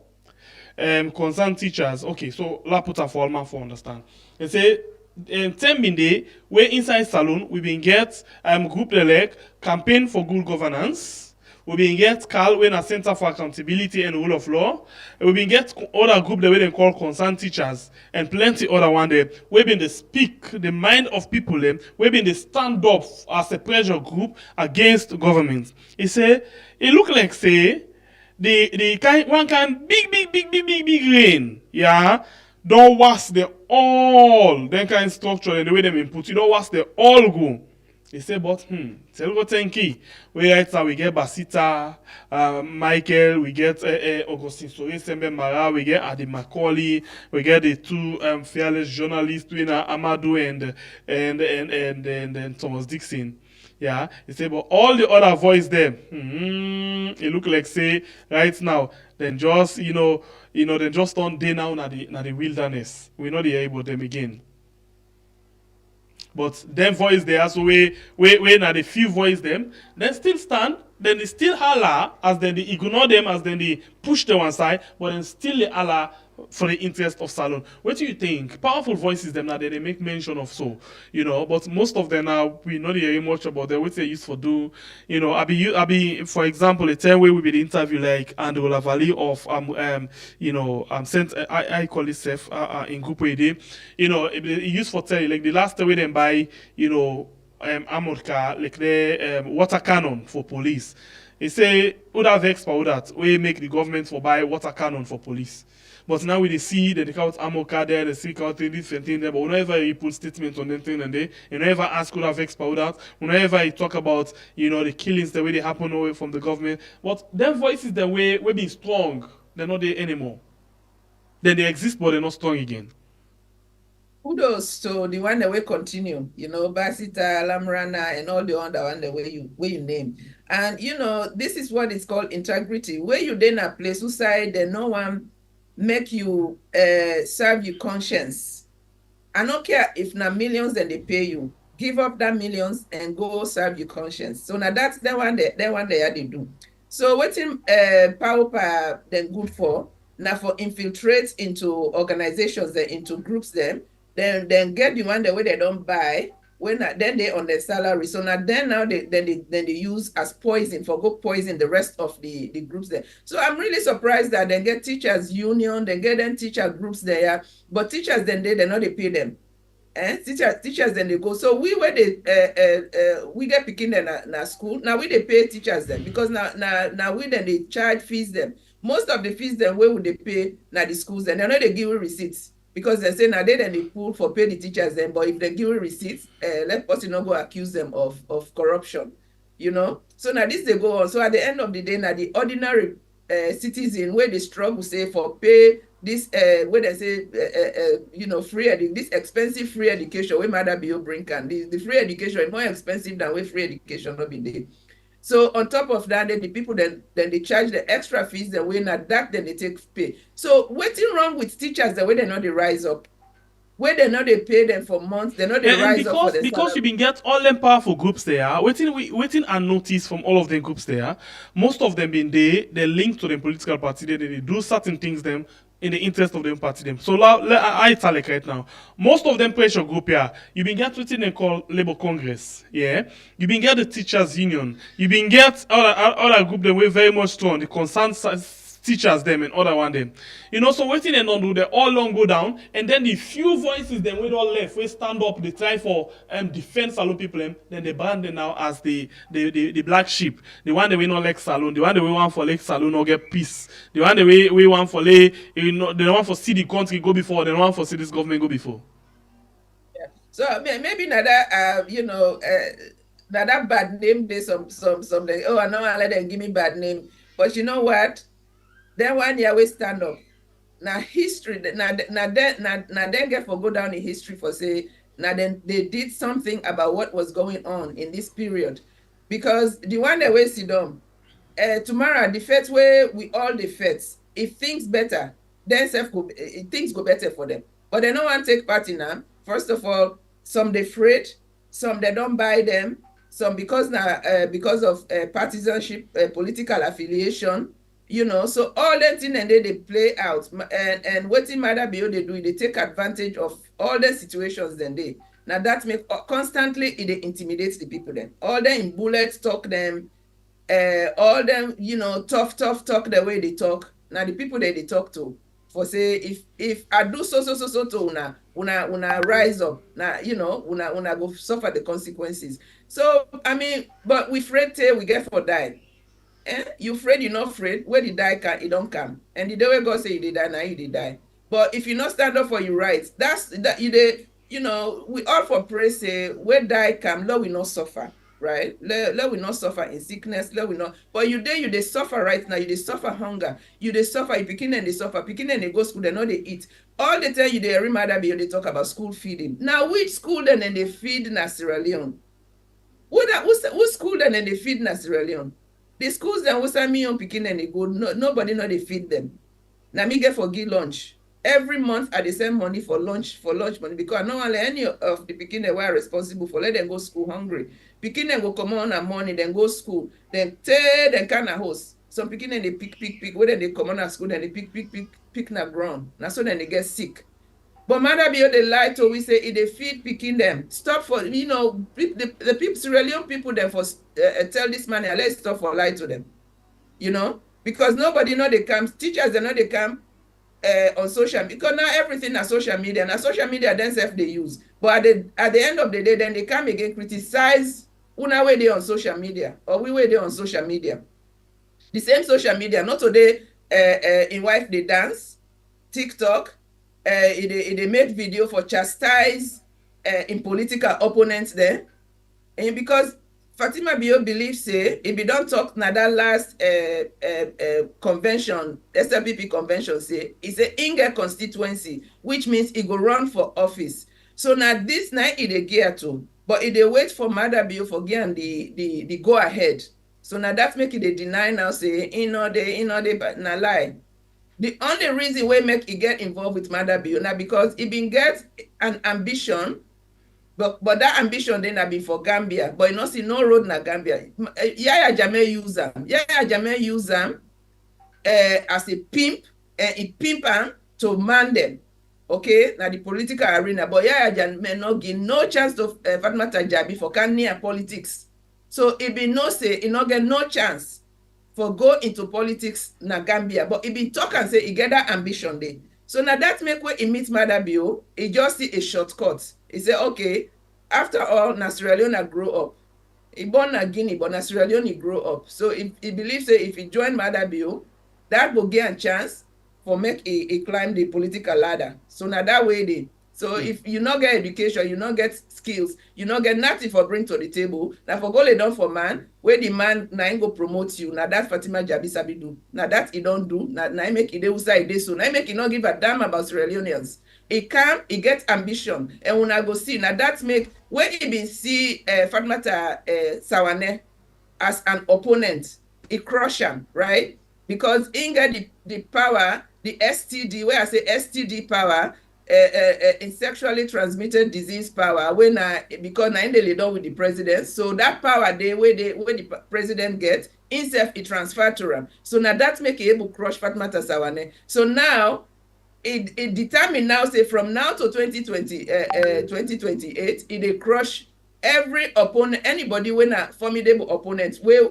Concerned teachers. Okay, so la put a formal for understand. They say 10 day we inside salon we been get group elect campaign for good governance. We been get Carl when a Center for Accountability and Rule of Law. We been get other group that we then call concerned teachers and plenty other one there. We been they speak the mind of people them. We been they stand up as a pressure group against government. He say it look like say the kind big rain, yeah. Don't wash the all then kind structure and the way them input. You don't wash the all go. He say, but Telugu Tenki, we right now we get Basita, Michael, we get Augustine Sori Sembe Mara, we get Adi Macaulay, we get the two fearless journalists, Amadou and Thomas Dixon. Yeah, he say, but all the other voice them, it look like say right now, then just then just on day now na the wilderness. We not hear about them again. But them voice there, so we now the few voice them, then still stand, then they still holler as then they ignore them, as then they push them one side, but then still they holler for the interest of Salon. What do you think? Powerful voices them now they make mention of, so but most of them now we not hearing much about them. What they use for do, I be for example a time where we be the interview like Andrew Lavalley of sent I call it self in group way day, it used for tell you like the last time we then buy Amorka like the water cannon for police. He say who that vex for that we make the government for buy water cannon for police. But now we dey see they count Amorka there, they see count different thing there, but whenever you put statement on them thing and they you never ask who that vex for that, whenever you talk about the killings the way they happen away from the government. But them voices the way we be strong, they're not there anymore. Then they exist but they're not strong again. Kudos to the one that will continue, Basita, Lamrana, and all the other one the way you name. And this is what is called integrity. Where you then a place who side then no one make you serve your conscience. I don't care if na millions then they pay you. Give up that millions and go serve your conscience. So now that's the one they do. So what's in power then good for? Now for infiltrate into organizations, into groups then get the one the way they don't buy then they on their salary. So now they use as poison for go poison the rest of the groups there. So I'm really surprised that they get teachers union, they get them teacher groups there, but teachers then they not they pay them. And teachers then they go. So we get picking them na school. Now we they pay teachers then because now we then they charge fees them. Most of the fees then where would they pay now the schools then they know they give receipts. Because they say now they then they pull for pay the teachers then, but if they give receipts, let person not go accuse them of corruption, So now this they go on. So at the end of the day, now the ordinary citizen where they struggle say for pay this where they say this expensive free education where mother be bring can the free education is more expensive than where free education not be there. So on top of that, then the people then they charge the extra fees, the way not that then they take pay. So what's wrong with teachers the way they not they rise up? Where they not they pay them for months, they not they rise up for the because you been get all them powerful groups there, waiting and notice from all of them groups there, most of them been they link to the political party, they do certain things them in the interest of them party them. So I tell like right now, most of them pressure group here, you been get what they call Labour Congress, yeah. You been get the teachers union, you been get other group them way very much strong, the concerned teachers them and other one them. So waiting and not do they all long go down, and then the few voices them we all left, we stand up, they try for defense Salon people them, then they ban them now as the black sheep, the one that we not like Salon, the one that we want for like Salon or get peace, the one that we want for lay, they want for see the country go before, they want for see this government go before. Yeah. So maybe now that that bad name there's some like, oh I know I let them give me bad name, but you know what? Then one year we stand up. Now history, now then get for go down in history for say, now then they did something about what was going on in this period. Because the one that we sit down, tomorrow the fate where we all the fates, if things better, then things go better for them. But they don't want to take part in them. First of all, some they afraid, some they don't buy them, some because of partisanship, political affiliation. So all that thing and they play out and what in matter be they do, they take advantage of all the situations then they now that make constantly it intimidates the people then all them in bullets talk them all them tough talk the way they talk. Now the people that they talk to for say if I do so to una rise up now una go suffer the consequences. So I mean, but we afraid we get for die. You afraid, you're not afraid. Where the die can, it don't come. And the day where God say you did die, now you did die. But if you not stand up for your rights, that's that you you know, we all for pray say, where die come, Lord will not suffer, right? Lord will not suffer in sickness, Lord will not. But they suffer right now, they suffer hunger, they suffer, you picking and they suffer, picking and they go school, they know they eat. All the time they every mother be they talk about school feeding. Now, which school then they feed in Sierra Leone? Who school then they feed in Sierra Leone? The schools then who me on picking and they go, nobody know they feed them. Now me get for give lunch. Every month I dey send money for lunch money because I no wan let any of the pikin dem wey are responsible for let them go school hungry. Pikin dem go comot on morning, then go school, then tey dem kind of host. Some pikin dem dey pick wey dem dey comot na school, dem dey pick na ground. Na so dem dey get sick. But mother be dey lie to we say e dey feed pikin dem. Stop for, you know, the people, Sierra Leone people dem for tell this man, let's stop for lie to them. You know, because nobody know they come, teachers they know they come on social, because now everything is social media. Now social media themselves they use. But at the end of the day, then they come again criticize una way they on social media or we way they on social media. The same social media, not today in wife they dance, TikTok, they made video for chastise in political opponents there. And because Fatima Bio believes say if you don't talk na that last convention, SLPP convention say it's a Inge constituency, which means it go run for office. So now this night it a gear to, but it they wait for Mother Bio for getting the go ahead. So now that make it a deny now say they but na lie. The only reason we make it get involved with Mother Bio now because it been get an ambition. But that ambition then have been for Gambia, but you know see no road na Gambia. Yaya Jammeh use them. Yaya Jammeh use them as a pimp, and he pimp them to man them. Okay, now the political arena. But Yaya Jammeh not give no chance to Fatma Tajabi for can near politics. So it be no say, he not get no chance for go into politics na Gambia. But he be talk and say he get that ambition there. So now that make way he meet Mother Bio, he just see a shortcut. He say, okay, after all, na Sierra Leone grow up. He born na Guinea, but na Sierra Leone grow up. So he believes that if he join Mother Bio, that will get a chance for make he climb the political ladder. So now that way they. So if you not get education, you not get skills, you not get nothing for bring to the table. Now for go lay down for man, where the man na go promote you. Now that Fatima Jabi sabi do. Now that he don't do. Now make it usai so. Now make it not give a damn about Sierra Leoneans. He come, he get ambition, and when I go see now that make when he been see Fatmata Sawane as an opponent, he crush him, right? Because he get the power, the STD, where I say STD power, in sexually transmitted disease power, when because now they done with the president, so that power they where the president get, himself he transfer to him. So now that make he able to crush Fatmata Sawane. So now it determined now say from now to 2028 it they crush every opponent, anybody when a formidable opponent where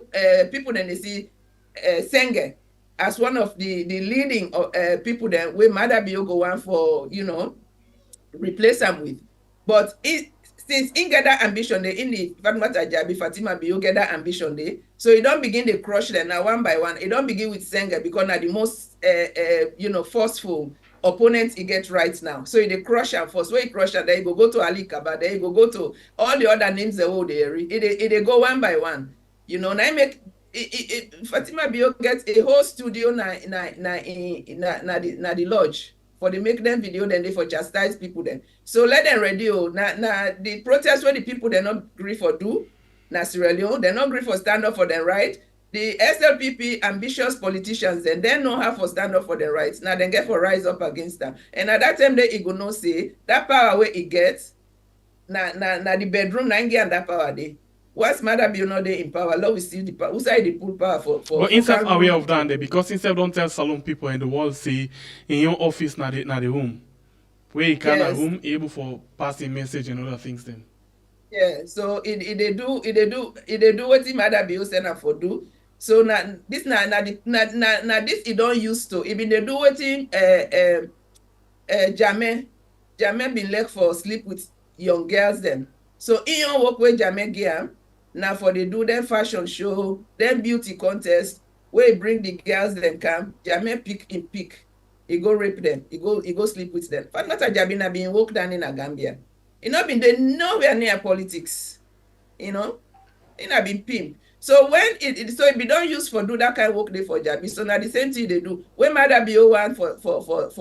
people then they see Senge as one of the leading people that where Mother Bio go on for, you know, replace them with. But since he get that ambition they in the Fatima Bio get that ambition they, so you don't begin to crush them now one by one. It don't begin with Senge because now the most you know, forceful opponents he get right now. So they crush him first. When he crush him, then he go to Ali Kaba, then he go to all the other names they hold there. They go one by one. You know, now make Fatima Bio gets a whole studio na the lodge for they make them video then they for chastise people then. So let them radio na the protest where the people they not agree for do na Sierra Leone, they not agree for stand up for their right. The SLPP ambitious politicians then they know how for stand up for their rights. Now they get for rise up against them. And at that time they go no say that power where it gets na the bedroom na and that power they. Once Mother Bio not they in power, Lord we see the power. Who say they pull power for But instead aware of that there, because instead don't tell salon people in the world say in your office na the home. Where you can at home able for passing message and other things then. Yeah, so they do what the Mother Bio send up for do. So now this this he don't used to. Even they do what Jammeh been left for sleep with young girls them. So in your work with Jammeh gear, now for they do them fashion show, them beauty contest, where he bring the girls them come, Jammeh pick. He go rape them, he go sleep with them. Fatmata Jabina being walked down in a Gambia. He not been there nowhere near politics, you know. He not been pimp. So when so if you don't use for do that kind of work they for Jabi, so now the same thing they do. When Mother be one for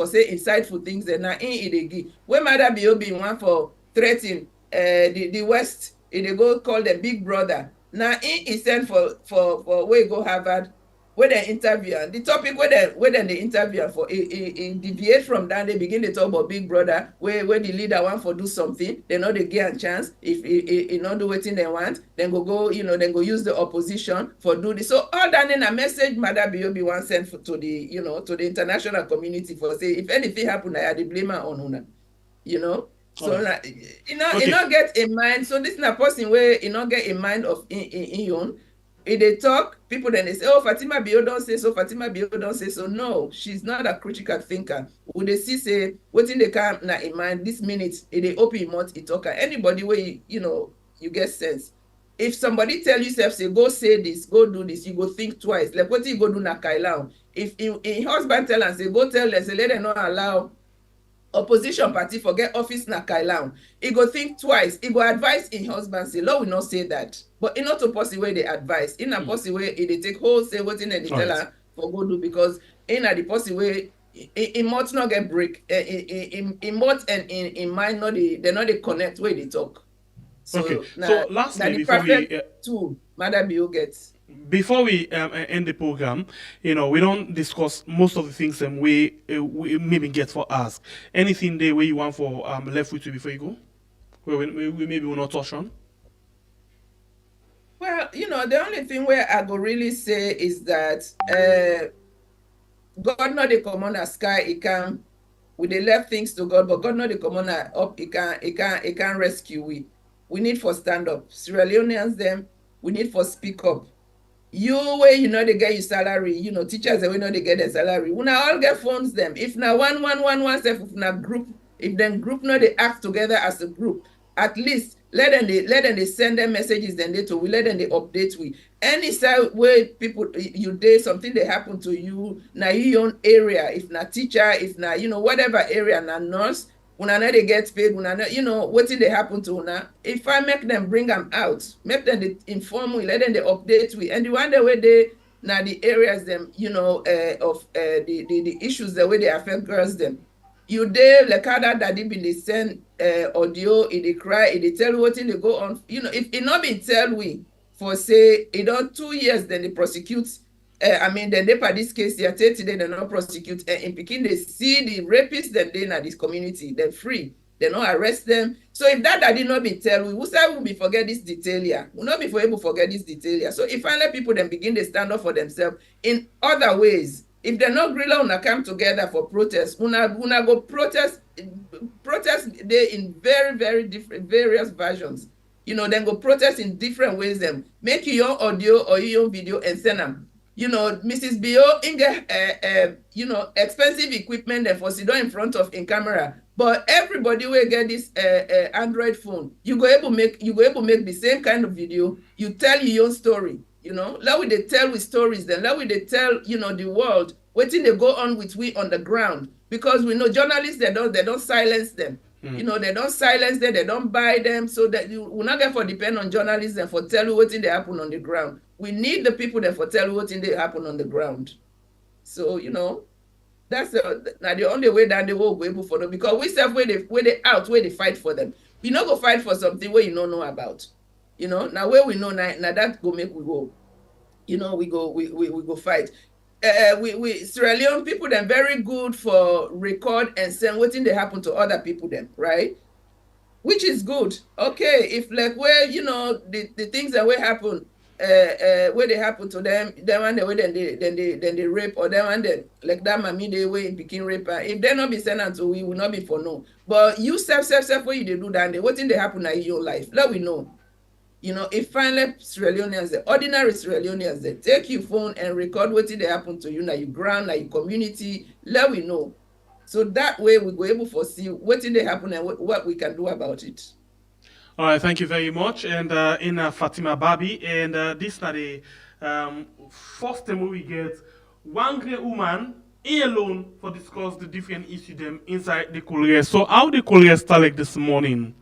say insightful things, then now in they give. When Mother be being one for threatening the West, they go call the big brother. Now in is sent for where go Harvard, where they interview and the topic where they interview for deviate from that, they begin to talk about big brother where the leader want for do something, they know they get a chance. If he not do what they want, then go then go use the opposition for do this. So all that in a message Mother Biobi want send to the to the international community for say if anything happen I had the blame on una, so Alright. he not get a mind. So this is a person where he not get a mind of in own. If they talk, people then they say, oh, Fatima Bio don't say so, Fatima Bio don't say so. No, she's not a critical thinker. Would they see say, what in the come na in mind this minute, if they open your mouth, it talker. Anybody where you get sense. If somebody tell you self, say, go say this, go do this, you go think twice. Like what you go do na Kailau. If in husband tell and say, go tell them, say, let them not allow opposition party forget office na Kailau. He go think twice. He go advise in husband say, law will not say that. But in not to possible way they advise. In a possible way, they take whole say what in they tell her for go do because in a the possible way, it must not get break. In must and in mind not they not they connect where they talk. So Okay. now So lastly, the before perfect we tool Mother Bio gets. before we end the program, we don't discuss most of the things we maybe get for ask. Anything there where you want for left with you before you go? Where we maybe will not touch on. Well, the only thing where I go really say is that God not the come on a sky, he can we they left things to God, but God not the come on a up, he can rescue we. We need for stand up. Sierra Leoneans them, we need for speak up. You where they get your salary, teachers they know they get their salary. We now all get phones them. If now one self if now group, if then group not they act together as a group, at least let them they send them messages then they to we let them they update we. Any side where people you day something they happen to you, now your own area, if not teacher, if not whatever area now nurse, when I know they get paid, when I know, what did they happen to una? If I make them bring them out, make them they inform we, let them they update we, and the one the way they now the areas them, of the issues the way they affect girls them. You there like how that daddy been they send audio, it they cry, it they tell what they go on. If it not been tell we for say it on 2 years, then they prosecute. Then they for this case, they are 30 days, they not prosecute. In Peking, they see the rapists, then they in this community, they're free. They not arrest them. So if that did not be tell, we will be forget this detail here. We'll not be able to forget this detail here. So if finally people then begin to stand up for themselves in other ways, if they're not really gonna come together for protest, una go protest they in very, very different various versions. Then go protest in different ways them. Make your audio or your video and send them. Mrs. Bio expensive equipment and for sit down in front of in camera. But everybody will get this Android phone. You go able make the same kind of video. You tell your own story. Let we they tell with stories. Then let we they tell the world what thing they go on with we on the ground because we know journalists they don't silence them. They don't silence them, they don't buy them, so that you will not get for depend on journalists and for tell you what thing they happen on the ground. We need the people that for tell you what thing they happen on the ground. So that's the only way that they will go able for them because we self where they fight for them. We not go fight for something where you don't know about. Now where we know now that go make we go. We go fight. We Sierra Leone people then very good for record and send what thing they happen to other people then, right? Which is good. Okay, if like where the things that will happen where they happen to them and the way then they rape or them and then like that mommy they way in Peking rape if they not be sent unto we will not be for no. But you self where you they do that and what thing they happen in your life. Let we know. If finally Sierra Leoneans, the ordinary Sierra Leoneans, they take your phone and record what they happen to you, now you ground, now your community, let we know. So that way we go able to see what they happen and what we can do about it. All right, thank you very much. And in Fatima Babi, and this is the first time we get one great woman alone for discuss the different issues them inside the Korea. So how the Korea start like this morning?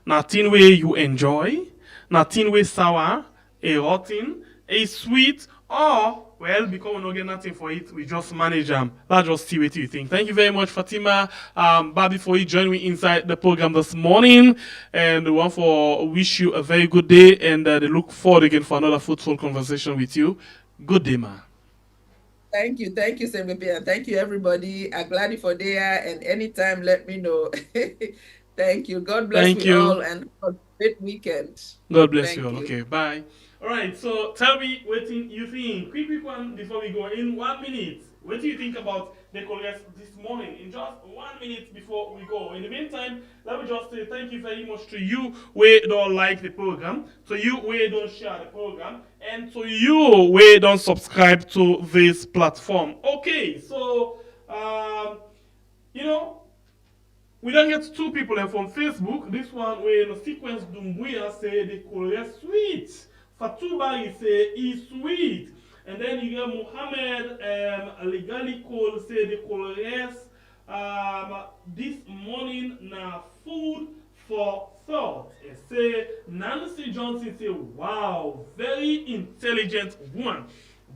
Nothing way you enjoy, nothing way sour, a rotten, a sweet, or well, because we don't get nothing for it, we just manage them. Let's just see what you think. Thank you very much, Fatima, Bobby, for you joining me inside the program this morning. And we want to wish you a very good day, and they look forward again for another fruitful conversation with you. Good day, ma. Thank you, Sempepe, and thank you, everybody. I'm glad for there, and anytime, let me know. Thank you. God bless Thank you you. all, and have a great weekend. God bless Thank you all. you. Okay, bye. All right, so tell me what you think. Quick one before we go. In 1 minute, what do you think about the Congress this morning? In just 1 minute before we go. In the meantime, let me just say thank you very much to you who don't like the program, to you who don't share the program, and to you who don't subscribe to this platform. Okay, so you know. We don't get two people from Facebook. This one where in the sequence Dumbuya say the Korea sweet. Fatubari say is sweet. And then you get Muhammad Legali Cole say the Koreas this morning na food for thought. And say Nancy Johnson say wow, very intelligent woman.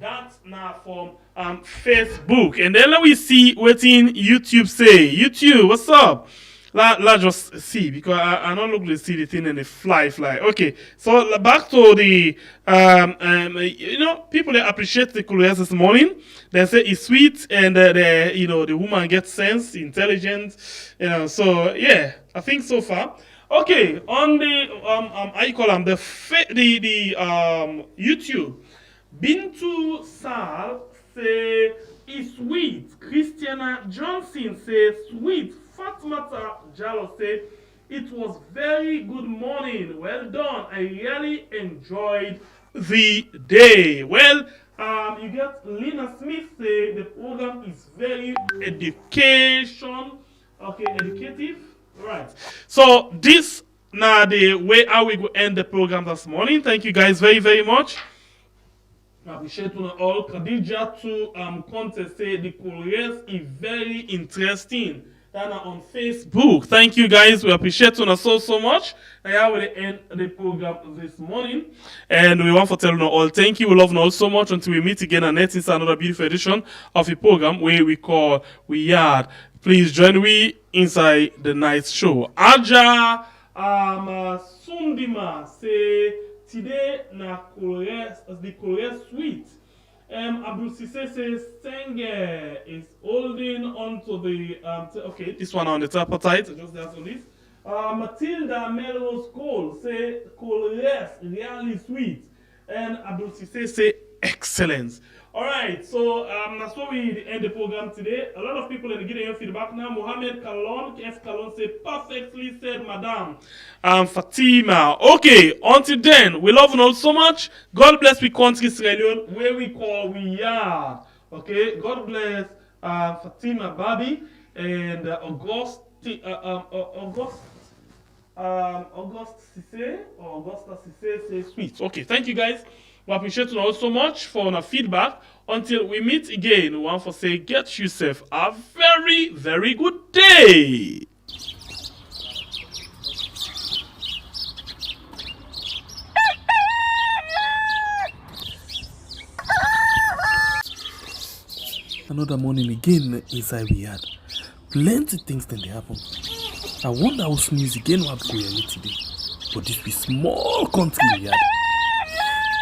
That's now from Facebook. And then let me see what in YouTube say. YouTube, what's up? Let's just see, because I don't look to see the thing and the fly. Okay, so back to the people that appreciate the Koreans this morning. They say it's sweet, and the woman gets sense, intelligent, so yeah, I think so far. Okay, on the I call them the YouTube. Mmtu Sal say is sweet. Christiana Johnson say sweet. Fatmata Jalo say it was very good morning. Well done. I really enjoyed the day. Well, you get Lena Smith say the program is very educative. Right. So this now the way how we go end the program this morning. Thank you guys very, very much. I appreciate you all. Khadija to contest say the Koreans is very interesting. That on Facebook. Thank you guys. We appreciate you so much. I will end the program this morning. And we want to tell you all thank you. We love you all so much until we meet again and next is another beautiful edition of a program where we call We Yard. Please join me inside the night show. Aja Sundima say today na the Korea sweet. Abdul Sise says Senge is holding on to the okay, this one on the top tight, just there on this. Matilda Melrose Cole say Korea really sweet, and Abdul Sise say excellence. Alright, so that's why we end the program today. A lot of people are getting your feedback now. Mohammed Kalon, F. Kalon say perfectly said, Madam. Fatima. Okay, until then, we love you all so much. God bless we country Sierra Leone, where we call We Are. Okay, God bless Fatima Babi and August Sise or Augusta Sise say sweet. Okay, thank you guys. We appreciate you all so much for our feedback. Until we meet again, we want to say get yourself a very, very good day. Another morning again inside we had plenty things then they happen. I wonder how sneeze again what go here today. But this be small country we had.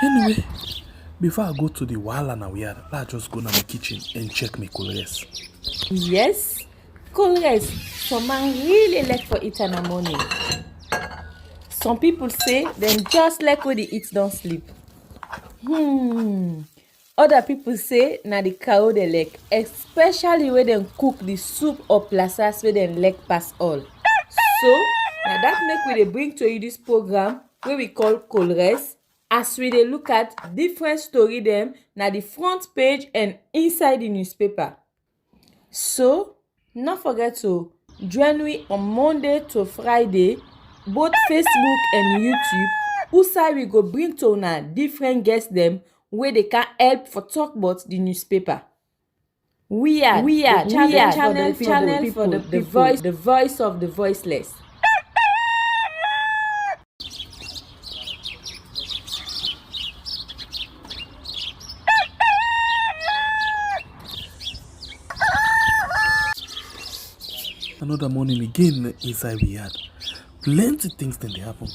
Anyway, before I go to the wahala now we had, let's just go to my kitchen and check my colors. Yes, colors. Some man really like for eat in the morning. Some people say them just like when they eat don't sleep. Other people say na the cow they like, especially when they cook the soup or plasas where they like pass all. So now that make we dey bring to you this program where we call Colres, as we dey look at different story them na the front page and inside the newspaper. So not forget to join me on Monday to Friday, both Facebook and YouTube. Usai we go bring to una different guests them where they can help for talk about the newspaper. We are channel for the voice of the voiceless. Another morning again inside we had. Plenty things then they happen.